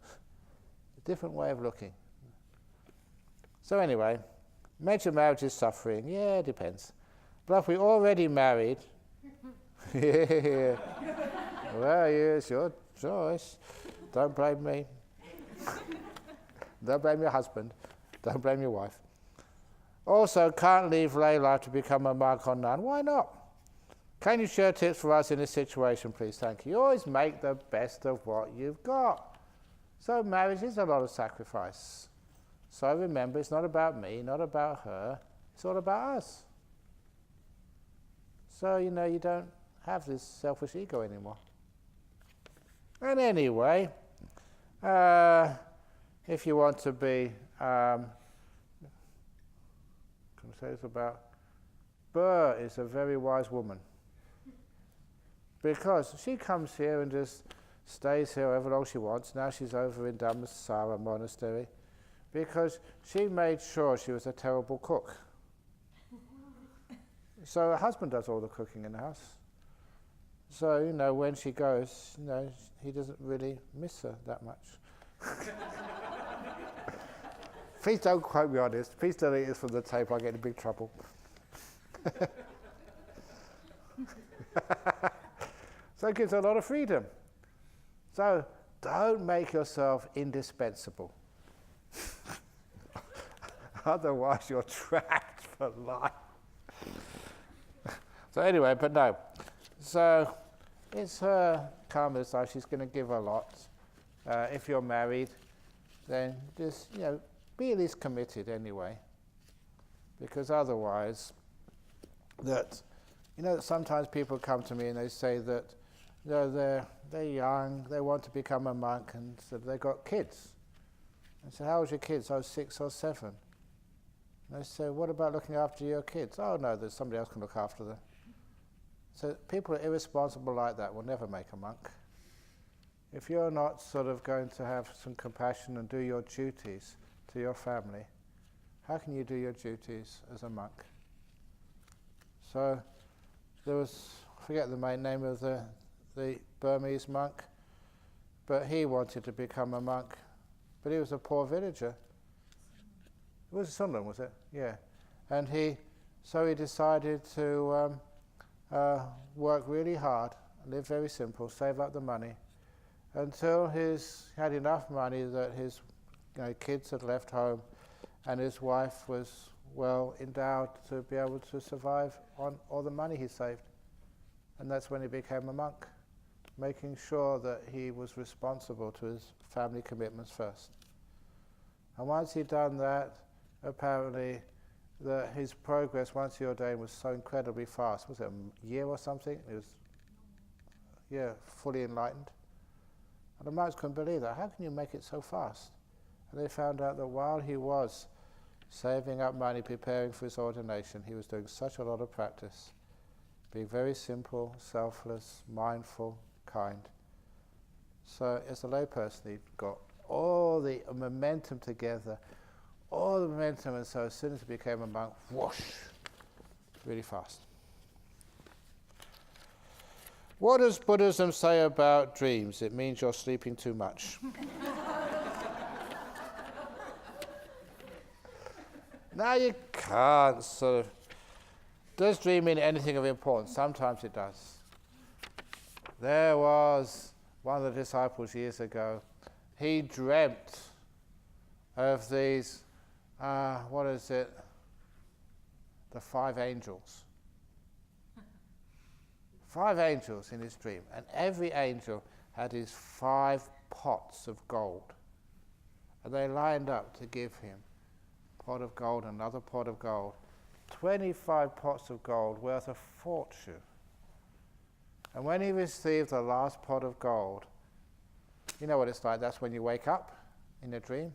A different way of looking. So anyway, major marriage is suffering. Yeah, it depends. But if we're already married, yeah. Well, it's your choice. Don't blame me. Don't blame your husband. Don't blame your wife. Also, can't leave lay life to become a monk or nun. Why not? Can you share tips for us in this situation, please? Thank you. You always make the best of what you've got. So marriage is a lot of sacrifice. So remember, it's not about me, not about her. It's all about us. So, you don't have this selfish ego anymore. And anyway, if you want to be, can I say this about, Burr is a very wise woman. Because she comes here and just stays here however long she wants. Now she's over in Dhammasara Monastery. Because she made sure she was a terrible cook. So her husband does all the cooking in the house. So, when she goes, he doesn't really miss her that much. Please don't quote me on this. Please delete this from the tape. I'll get in big trouble. So it gives her a lot of freedom. So don't make yourself indispensable. Otherwise you're trapped for life. So anyway, but no. So it's her karma side. She's going to give a lot. If you're married, then just, be at least committed anyway. Because otherwise, sometimes people come to me and they say that, they're young, they want to become a monk, and so they've got kids. I say, how old are your kids? Oh, 6 or 7. And I say, what about looking after your kids? Oh no, there's somebody else can look after them. So people are irresponsible like that will never make a monk. If you're not sort of going to have some compassion and do your duties to your family, how can you do your duties as a monk? So there was, I forget the main name of the Burmese monk, but he wanted to become a monk, but he was a poor villager. It was Sunderland, was it? Yeah. And so he decided to work really hard, live very simple, save up the money, until he had enough money that his kids had left home and his wife was well endowed to be able to survive on all the money he saved. And that's when he became a monk, making sure that he was responsible to his family commitments first. And once he'd done that, apparently his progress once he ordained was so incredibly fast. Was it a year or something? He was, fully enlightened. And the monks couldn't believe that. How can you make it so fast? And they found out that while he was saving up money, preparing for his ordination, he was doing such a lot of practice, being very simple, selfless, mindful, kind. So as a layperson, he got all the momentum together, and so as soon as he became a monk, whoosh, really fast. What does Buddhism say about dreams? It means you're sleeping too much. Now you can't sort of... Does dream mean anything of importance? Sometimes it does. There was one of the disciples years ago. He dreamt of these, the 5 angels. 5 angels in his dream, and every angel had his 5 pots of gold. And they lined up to give him a pot of gold, another pot of gold, 25 pots of gold worth a fortune. And when he received the last pot of gold, you know what it's like, that's when you wake up in a dream.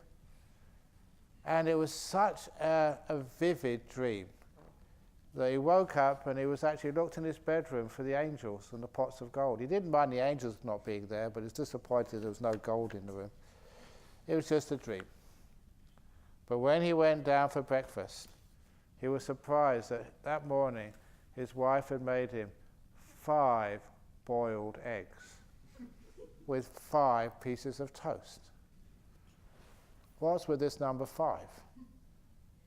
And it was such a vivid dream that he woke up and he was actually looked in his bedroom for the angels and the pots of gold. He didn't mind the angels not being there, but he was disappointed there was no gold in the room. It was just a dream. But when he went down for breakfast, he was surprised that morning his wife had made him 5 boiled eggs with 5 pieces of toast. What's with this number 5?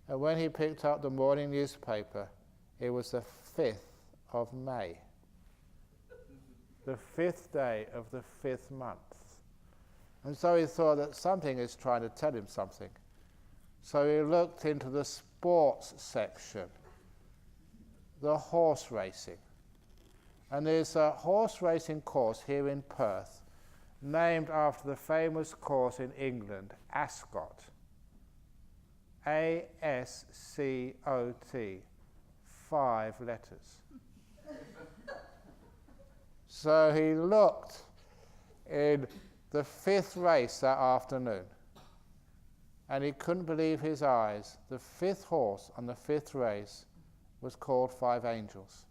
And when he picked up the morning newspaper, it was the 5th of May, the 5th day of the 5th month. And so he thought that something is trying to tell him something. So he looked into the sports section, the horse racing. And there's a horse racing course here in Perth named after the famous course in England, Ascot. A-S-C-O-T, 5 letters. So he looked in the 5th race that afternoon, and he couldn't believe his eyes. The 5th horse on the 5th race was called 5 Angels.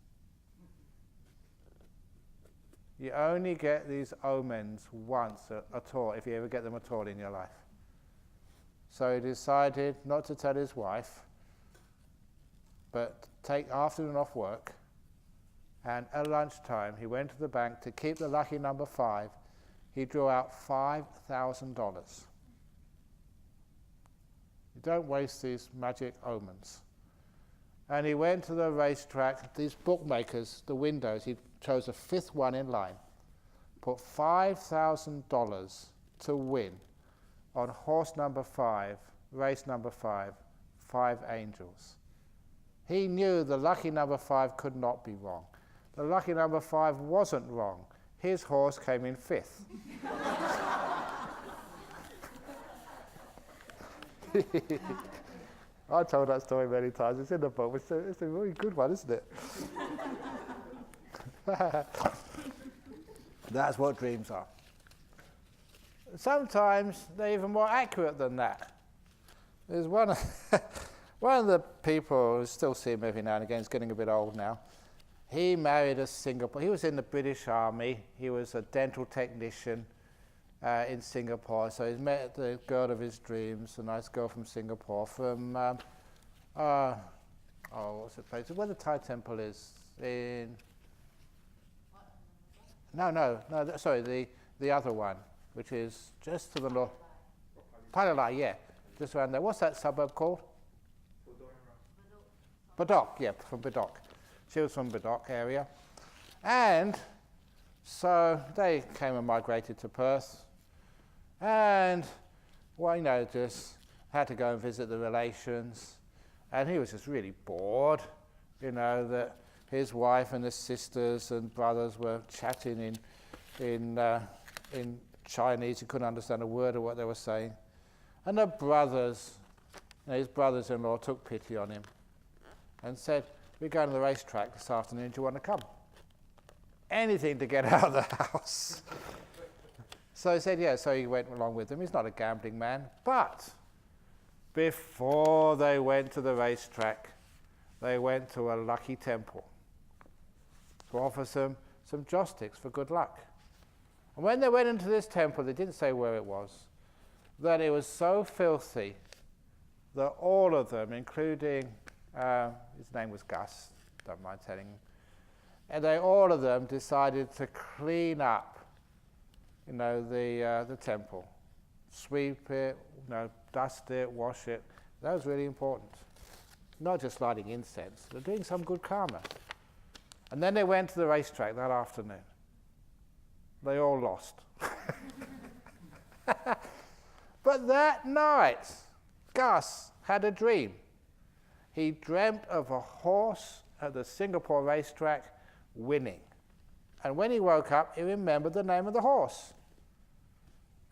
You only get these omens once at all, if you ever get them at all in your life. So he decided not to tell his wife, but take afternoon off work, and at lunchtime he went to the bank to keep the lucky number 5. He drew out $5,000. You don't waste these magic omens. And he went to the racetrack, these bookmakers, the windows, he chose the 5th one in line, put $5,000 to win on horse number 5, race number 5, 5 Angels. He knew the lucky number 5 could not be wrong. The lucky number 5 wasn't wrong. His horse came in 5th. I've told that story many times. It's in the book. It's a really good one, isn't it? That's what dreams are. Sometimes they're even more accurate than that. There's one of the people who still see him every now and again. He's getting a bit old now. He married a Singapore. He was in the British Army. He was a dental technician in Singapore. So he's met the girl of his dreams, a nice girl from Singapore, from what's the place? Where the Thai temple is in. No. Sorry, the other one, which is just to the north. Palalai, yeah, just around there. What's that suburb called? Badok, yeah, from Badok. She was from Badok area. And so they came and migrated to Perth. And, well, just had to go and visit the relations. And he was just really bored, that his wife and his sisters and brothers were chatting in Chinese. He couldn't understand a word of what they were saying. And the brothers, his brothers-in-law, took pity on him and said, "We're going to the racetrack this afternoon. Do you want to come?" Anything to get out of the house. So he said, yeah. So he went along with them. He's not a gambling man. But before they went to the racetrack, they went to a lucky temple to offer some joss-sticks for good luck. And when they went into this temple, they didn't say where it was, that it was so filthy that all of them, including, his name was Gus, don't mind telling him, and all of them decided to clean up, the temple, sweep it, dust it, wash it. That was really important. Not just lighting incense, they're doing some good karma. And then they went to the racetrack that afternoon. They all lost. But that night, Gus had a dream. He dreamt of a horse at the Singapore racetrack winning. And when he woke up, he remembered the name of the horse.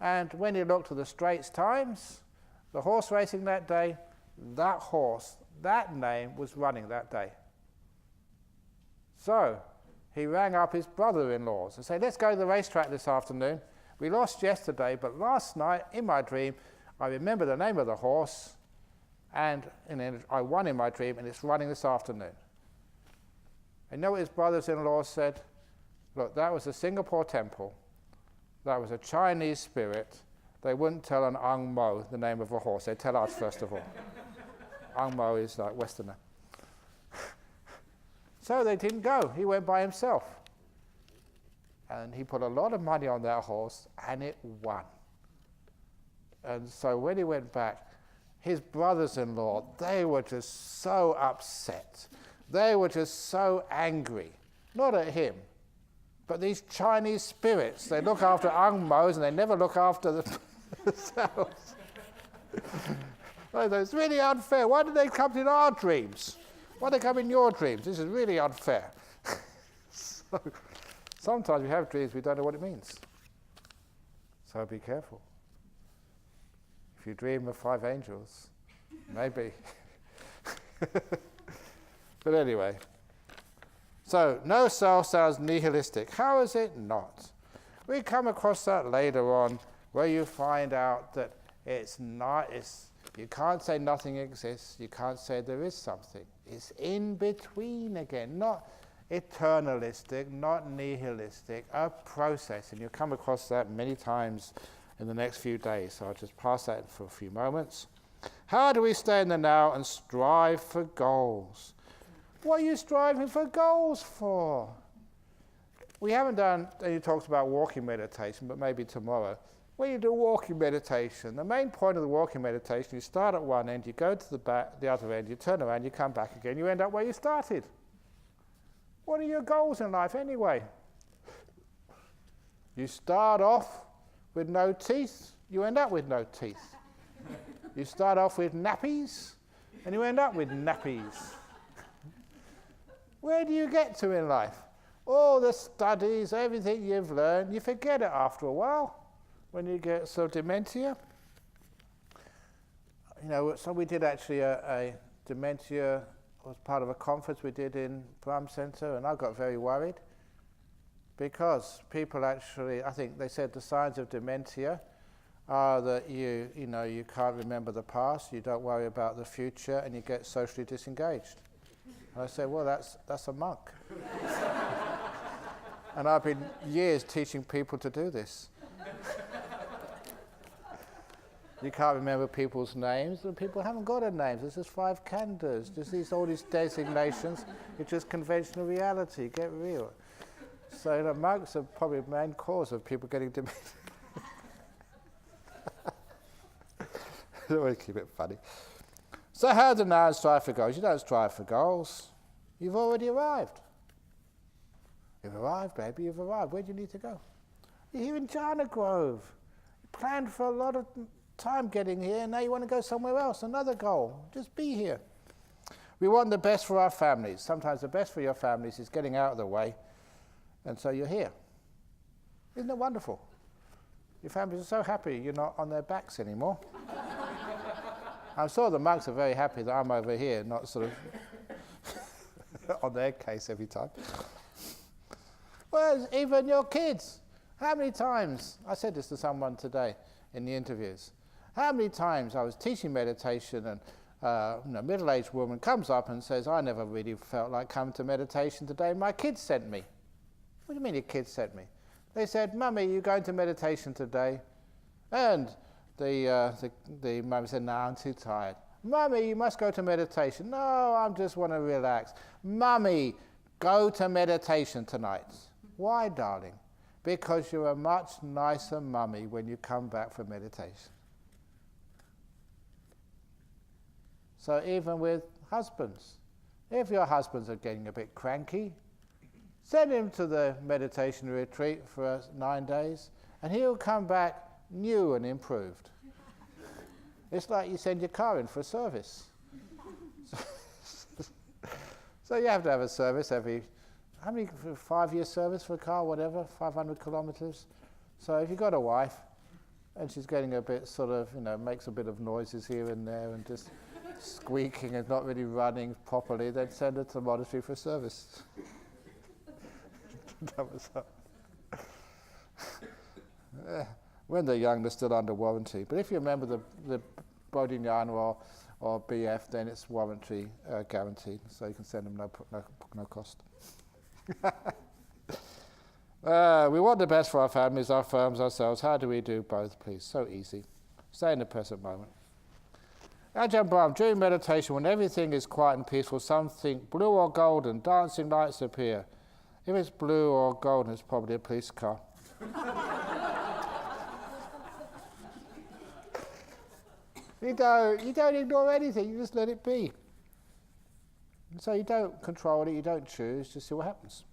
And when he looked at the Straits Times, the horse racing that day, that horse, that name was running that day. So he rang up his brother-in-laws and said, "Let's go to the racetrack this afternoon. We lost yesterday, but last night in my dream, I remember the name of the horse, and then I won in my dream, and it's running this afternoon." And you know what his brothers-in-law said? "Look, that was a Singapore temple. That was a Chinese spirit. They wouldn't tell an Ang Mo the name of a horse. They'd tell us first of all." Ang Mo is like Westerner. So they didn't go. He went by himself. And he put a lot of money on that horse, and it won. And so when he went back, his brothers-in-law, they were just so upset. They were just so angry. Not at him, but these Chinese spirits. They look after Ang Mo's, and they never look after themselves. It's really unfair. Why did they come in our dreams? Why do they come in your dreams? This is really unfair. So, sometimes we have dreams, we don't know what it means. So be careful. If you dream of 5 angels, maybe. But anyway. So, no self sounds nihilistic. How is it not? We come across that later on, where you find out that it's not, you can't say nothing exists, you can't say there is something. It's in between again, not eternalistic, not nihilistic, a process. And you'll come across that many times in the next few days. So I'll just pass that for a few moments. How do we stay in the now and strive for goals? What are you striving for goals for? We haven't done any talks about walking meditation, but maybe tomorrow. When you do walking meditation, the main point of the walking meditation, you start at one end, you go to the other end, you turn around, you come back again, you end up where you started. What are your goals in life anyway? You start off with no teeth, you end up with no teeth. You start off with nappies, and you end up with nappies. Where do you get to in life? All the studies, everything you've learned, you forget it after a while when you get so dementia. so we did actually a dementia, was part of a conference we did in Brahm Center, and I got very worried because people actually, I think they said the signs of dementia are that you can't remember the past, you don't worry about the future, and you get socially disengaged. And I said, well, that's a monk. And I've been years teaching people to do this. You can't remember people's names, and people haven't got a name. There's just 5 khandhas, just all these designations. It's just conventional reality. Get real. So the monks are probably the main cause of people getting dementia. I always keep it funny. So how do nouns strive for goals? You don't strive for goals. You've already arrived. You've arrived, baby. You've arrived. Where do you need to go? You're here in Jhana Grove. You planned for a lot of time getting here, and now you want to go somewhere else. Another goal. Just be here. We want the best for our families. Sometimes the best for your families is getting out of the way, and so you're here. Isn't it wonderful? Your families are so happy you're not on their backs anymore. I'm sure the monks are very happy that I'm over here, not sort of on their case every time. Well, even your kids. How many times, I said this to someone today in the interviews, how many times I was teaching meditation and a middle-aged woman comes up and says, I never really felt like coming to meditation today, my kids sent me. What do you mean your kids sent me? They said, Mummy, you're going to meditation today? And the mum said, no, I'm too tired. Mummy, you must go to meditation. No, I just want to relax. Mummy, go to meditation tonight. Why, darling? Because you're a much nicer mummy when you come back from meditation. So even with husbands, if your husbands are getting a bit cranky, send him to the meditation retreat for 9 days, and he'll come back new and improved. It's like you send your car in for a service. So you have to have a service every, 5-year service for a car, whatever, 500 kilometers. So if you've got a wife, and she's getting a bit sort of, makes a bit of noises here and there, and just squeaking and not really running properly, then send her to the monastery for service. That was when they're young, they're still under warranty. But if you remember the Bodhinyana or BF, then it's warranty guaranteed, so you can send them no cost. We want the best for our families, our firms, ourselves. How do we do both, please? So easy. Stay in the present moment. Ajahn Brahm, during meditation, when everything is quiet and peaceful, something blue or golden, dancing lights appear. If it's blue or golden, it's probably a police car. You don't ignore anything, you just let it be. So you don't control it, you don't choose, just see what happens.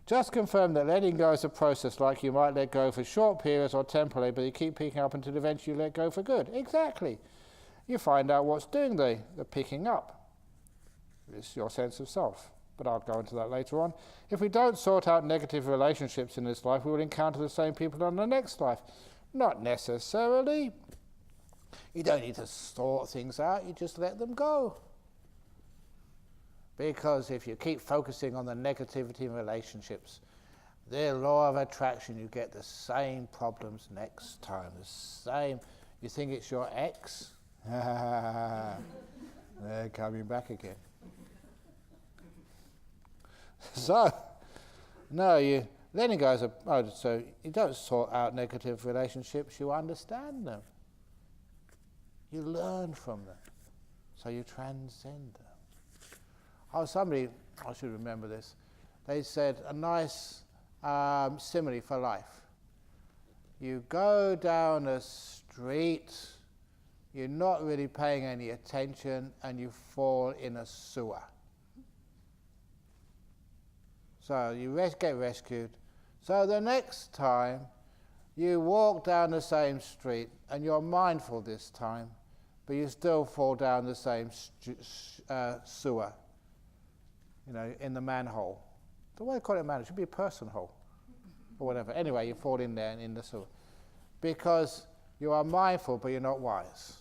Just confirm that letting go is a process, like you might let go for short periods or temporarily, but you keep picking up until eventually you let go for good. Exactly. You find out what's doing the picking up. It's your sense of self. But I'll go into that later on. If we don't sort out negative relationships in this life, we will encounter the same people in the next life. Not necessarily. You don't need to sort things out, you just let them go. Because if you keep focusing on the negativity in relationships, the law of attraction, you get the same problems next time. The same. You think it's your ex? They're coming back again. So, no, letting go is so you don't sort out negative relationships, you understand them. You learn from them. So you transcend them. I should remember this, they said a nice simile for life. You go down a street, you're not really paying any attention, and you fall in a sewer. So you get rescued. So the next time you walk down the same street, and you're mindful this time, but you still fall down the same sewer, in the manhole. The way they call it a manhole, it should be a person hole, or whatever. Anyway, you fall in there and in the sewer. Because you are mindful, but you're not wise.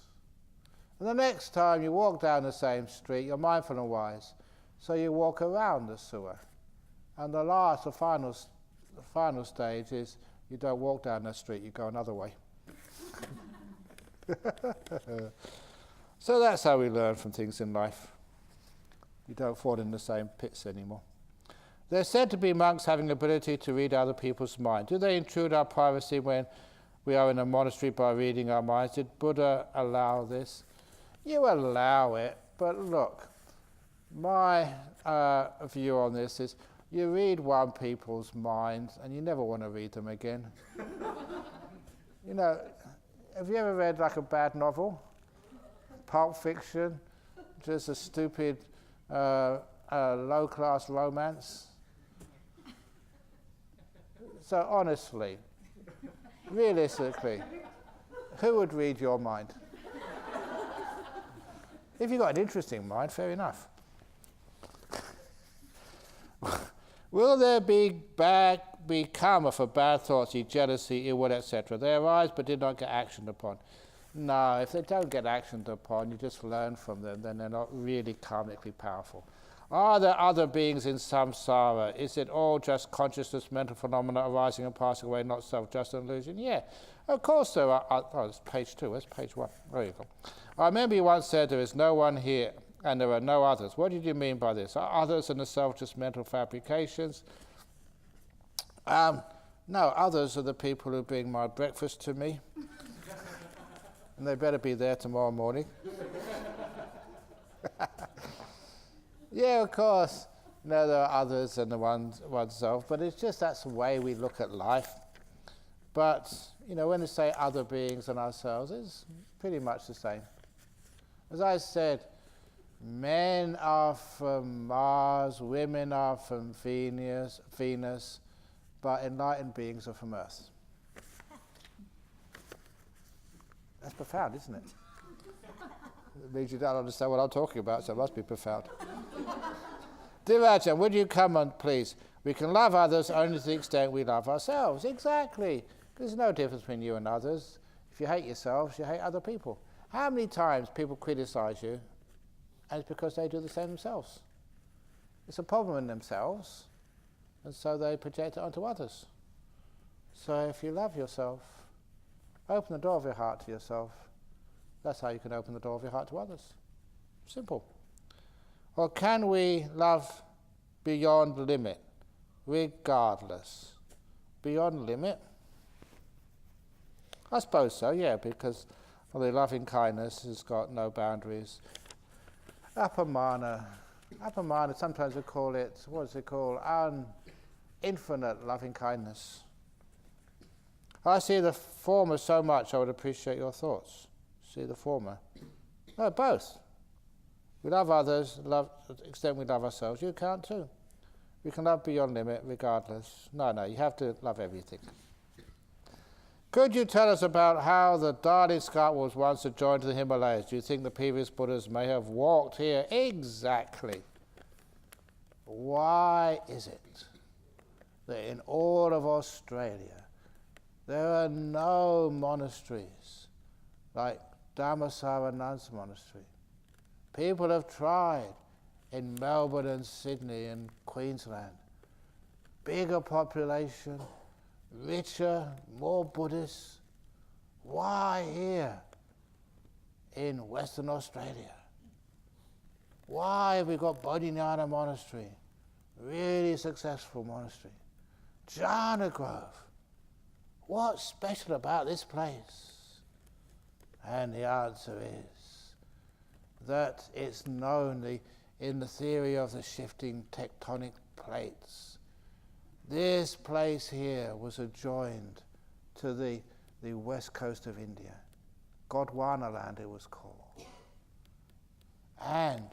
And the next time you walk down the same street, you're mindful and wise, so you walk around the sewer. And the final stage is you don't walk down the street, you go another way. So that's how we learn from things in life. You don't fall in the same pits anymore. They're said to be monks having the ability to read other people's minds. Do they intrude our privacy when we are in a monastery by reading our minds? Did Buddha allow this? You allow it, but look, my view on this is you read one people's minds and you never want to read them again. You know, have you ever read like a bad novel? Pulp Fiction? Just a stupid low-class romance? So honestly, realistically, who would read your mind? If you've got an interesting mind, fair enough. Will there be karma for bad thoughts, jealousy, ill will, etc.? They arise but did not get actioned upon. No, if they don't get actioned upon, you just learn from them, then they're not really karmically powerful. Are there other beings in samsara? Is it all just consciousness, mental phenomena arising and passing away, not self, just an illusion? Yeah, of course there are. Oh, it's page 2, where's page 1? There you go. I remember you once said there is no one here and there are no others. What did you mean by this? Are others and the self just mental fabrications? No, others are the people who bring my breakfast to me. And they better be there tomorrow morning. Yeah, of course, there are others and the oneself, but it's just that's the way we look at life. But, when they say other beings and ourselves, it's pretty much the same. As I said, men are from Mars, women are from Venus, but enlightened beings are from Earth. That's profound, isn't it? It means you don't understand what I'm talking about, so it must be profound. Dear Ajahn, would you come on, please? We can love others only to the extent we love ourselves. Exactly. There's no difference between you and others. If you hate yourselves, you hate other people. How many times people criticize you, and it's because they do the same themselves? It's a problem in themselves, and so they project it onto others. So if you love yourself, open the door of your heart to yourself. That's how you can open the door of your heart to others. Simple. Or can we love beyond limit, regardless? Beyond limit? I suppose so, yeah, because the loving kindness has got no boundaries. Apamana, sometimes we call it, what is it called? Infinite loving kindness. I see the former so much, I would appreciate your thoughts. See the former. No, both. We love others, to the extent we love ourselves. You can't too. We can love beyond limit, regardless. No, you have to love everything. Could you tell us about how the Darling Scarp was once adjoined to the Himalayas? Do you think the previous Buddhas may have walked here? Exactly. Why is it that in all of Australia there are no monasteries like Dhammasara Nuns Monastery? People have tried in Melbourne and Sydney and Queensland. Bigger population, richer, more Buddhists. Why here in Western Australia? Why have we got Bodhinyana Monastery, really successful monastery? Jhana Grove. What's special about this place? And the answer is that it's known in the theory of the shifting tectonic plates. This place here was adjoined to the west coast of India. Gondwana land it was called. And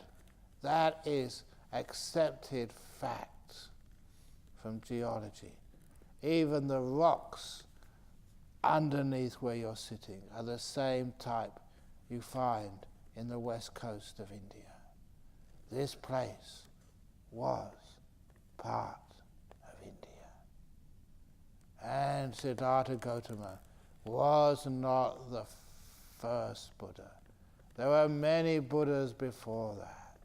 that is accepted fact from geology. Even the rocks underneath where you're sitting are the same type you find in the west coast of India. This place was part of India. And Siddhartha Gautama was not the first Buddha. There were many Buddhas before that,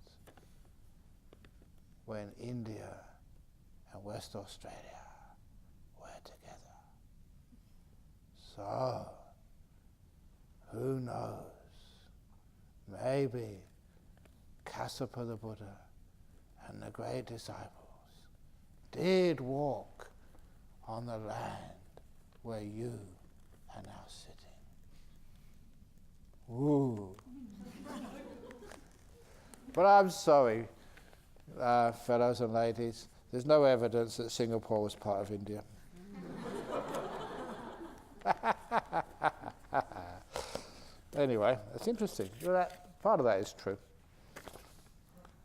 when India and West Australia were together. So, who knows? Maybe Kassapa the Buddha and the great disciples did walk on the land where you are now sitting. Ooh. But I'm sorry, fellows and ladies, there's no evidence that Singapore was part of India. Anyway, that's interesting. Part of that is true.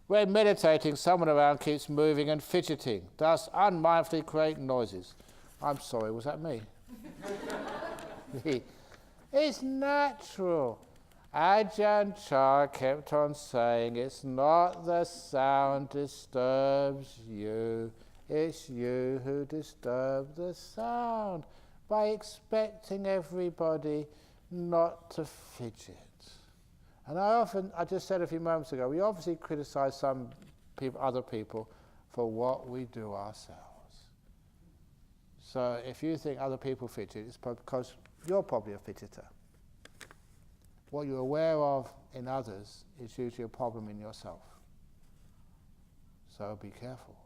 When meditating, someone around keeps moving and fidgeting, thus unmindfully creating noises. I'm sorry, was that me? It's natural. Ajahn Chah kept on saying, it's not the sound disturbs you, it's you who disturb the sound by expecting everybody not to fidget. And I just said a few moments ago, we obviously criticize some people, other people for what we do ourselves. So if you think other people fidget, it's because you're probably a fidgeter. What you're aware of in others is usually a problem in yourself. So be careful.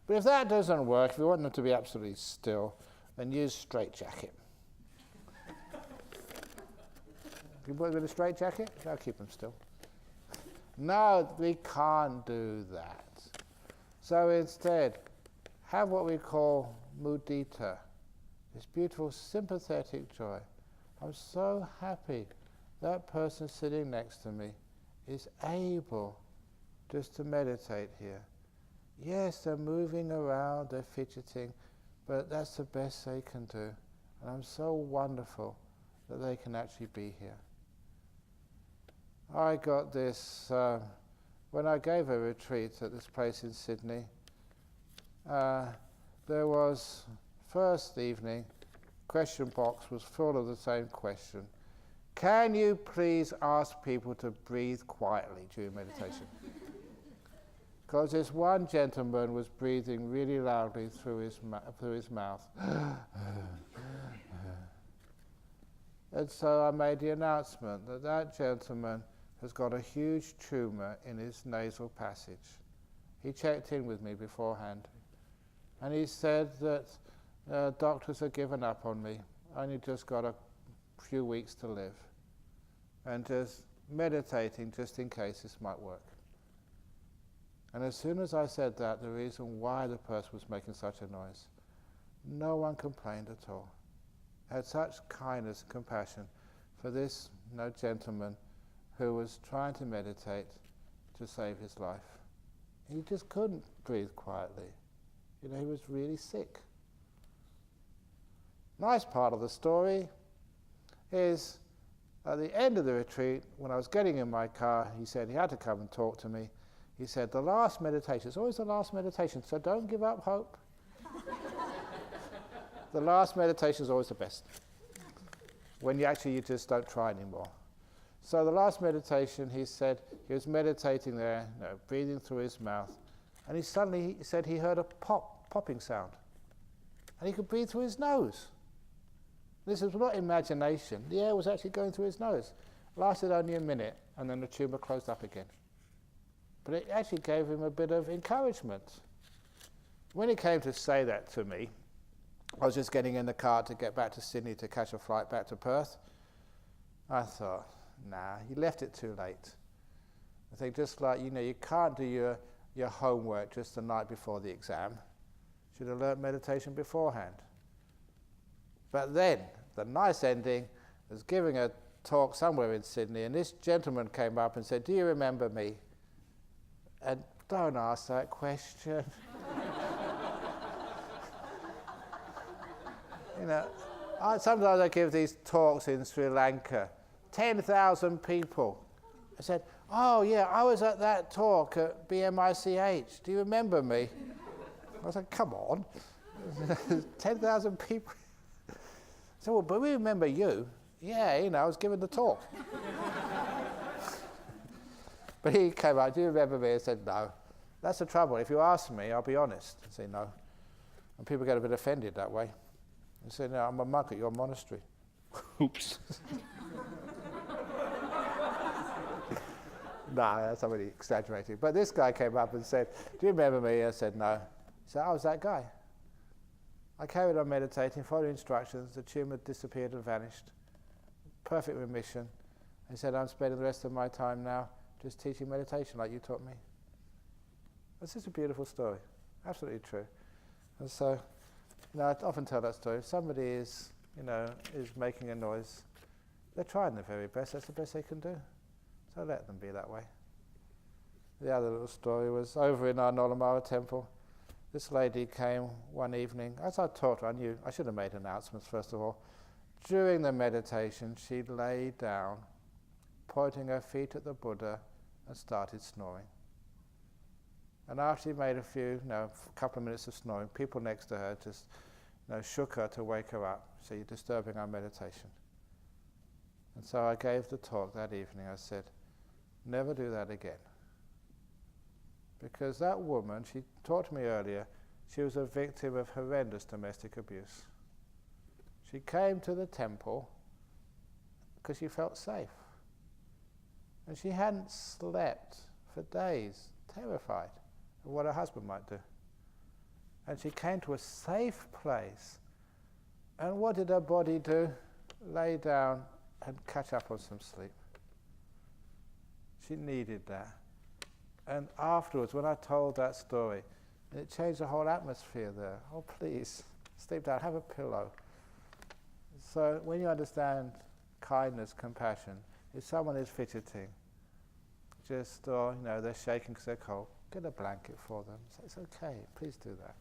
But if that doesn't work, if you want them to be absolutely still, then use straitjacket. You work with a straitjacket? That'll keep them still. No, we can't do that. So instead, have what we call mudita, this beautiful sympathetic joy. I'm so happy that person sitting next to me is able just to meditate here. Yes, they're moving around, they're fidgeting, but that's the best they can do. And I'm so wonderful that they can actually be here. I got this when I gave a retreat at this place in Sydney. There was, first evening, question box was full of the same question. Can you please ask people to breathe quietly during meditation? Because this one gentleman was breathing really loudly through his mouth. And so I made the announcement that that gentleman has got a huge tumour in his nasal passage. He checked in with me beforehand, and he said that doctors have given up on me. I only just got a few weeks to live, and just meditating just in case this might work. And as soon as I said that, the reason why the person was making such a noise, no one complained at all. I had such kindness and compassion for this gentleman who was trying to meditate to save his life. He just couldn't breathe quietly. He was really sick. Nice part of the story is at the end of the retreat, when I was getting in my car, he said he had to come and talk to me. He said, the last meditation, it's always the last meditation, so don't give up hope. The last meditation is always the best, when you just don't try anymore. So the last meditation, he said, he was meditating there, breathing through his mouth, and he said he heard a popping sound, and he could breathe through his nose. This was not imagination. The air was actually going through his nose. It lasted only a minute, and then the tumour closed up again. But it actually gave him a bit of encouragement. When he came to say that to me, I was just getting in the car to get back to Sydney to catch a flight back to Perth. I thought, nah, he left it too late. I think just like, you can't do your homework just the night before the exam. Should have learnt meditation beforehand. But then, the nice ending was giving a talk somewhere in Sydney, and this gentleman came up and said, do you remember me? And don't ask that question. Sometimes I give these talks in Sri Lanka, 10,000 people. I said, oh yeah, I was at that talk at BMICH. Do you remember me? I said, come on. 10,000 people. I said, well, but we remember you. Yeah, I was giving the talk. But he came out, do you remember me? I said, no. That's the trouble. If you ask me, I'll be honest. I say no. And people get a bit offended that way. They say, no, I'm a monk at your monastery. Oops. No, that's somebody exaggerating. But this guy came up and said, do you remember me? I said, no. He said, I was that guy. I carried on meditating, following instructions. The tumor disappeared and vanished. Perfect remission. He said, I'm spending the rest of my time now just teaching meditation like you taught me. That's just a beautiful story. Absolutely true. And so, I often tell that story. If somebody is making a noise, they're trying their very best. That's the best they can do. So let them be that way. The other little story was over in our Nolamara temple. This lady came one evening. As I taught her, I should have made announcements first of all. During the meditation, she lay down, pointing her feet at the Buddha, and started snoring. And after she made a couple of minutes of snoring, people next to her just shook her to wake her up. So you're disturbing our meditation. And so I gave the talk that evening. I said, never do that again. Because that woman, she talked to me earlier, she was a victim of horrendous domestic abuse. She came to the temple because she felt safe. And she hadn't slept for days, terrified of what her husband might do. And she came to a safe place. And what did her body do? Lay down and catch up on some sleep. She needed that. And afterwards, when I told that story, it changed the whole atmosphere there. Oh, please, sleep down, have a pillow. So when you understand kindness, compassion, if someone is fidgeting, they're shaking because they're cold, get a blanket for them. Say, it's okay, please do that.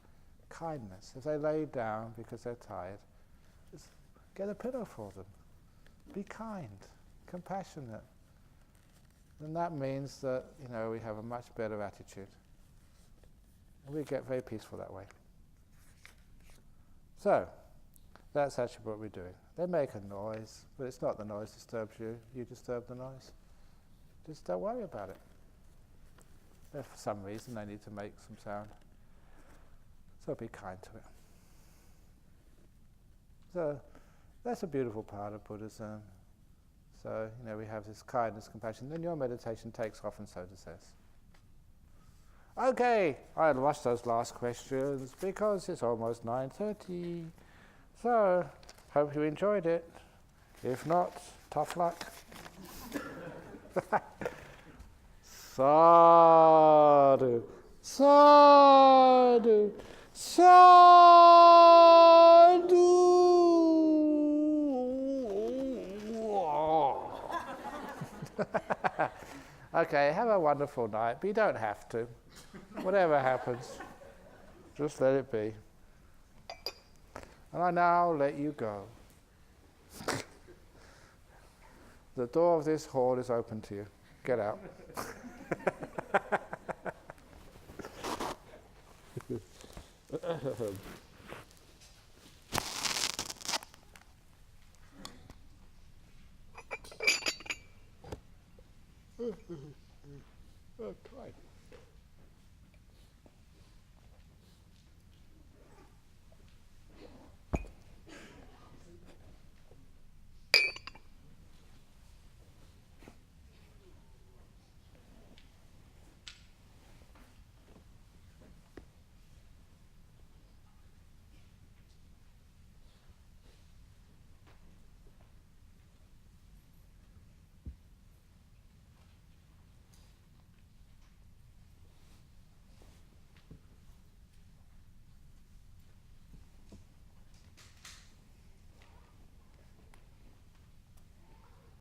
Kindness. If they lay down because they're tired, just get a pillow for them. Be kind, compassionate. And that means that, we have a much better attitude. And we get very peaceful that way. So, that's actually what we're doing. They make a noise, but it's not the noise disturbs you. You disturb the noise. Just don't worry about it. If for some reason they need to make some sound. So be kind to it. So, that's a beautiful part of Buddhism. So, we have this kindness, compassion. Then your meditation takes off and so does this. Okay, I lost those last questions because it's almost 9:30. So, hope you enjoyed it. If not, tough luck. Sadhu, sadhu, sadhu. Okay, have a wonderful night, but you don't have to. Whatever happens, just let it be. And I now let you go. The door of this hall is open to you. Get out.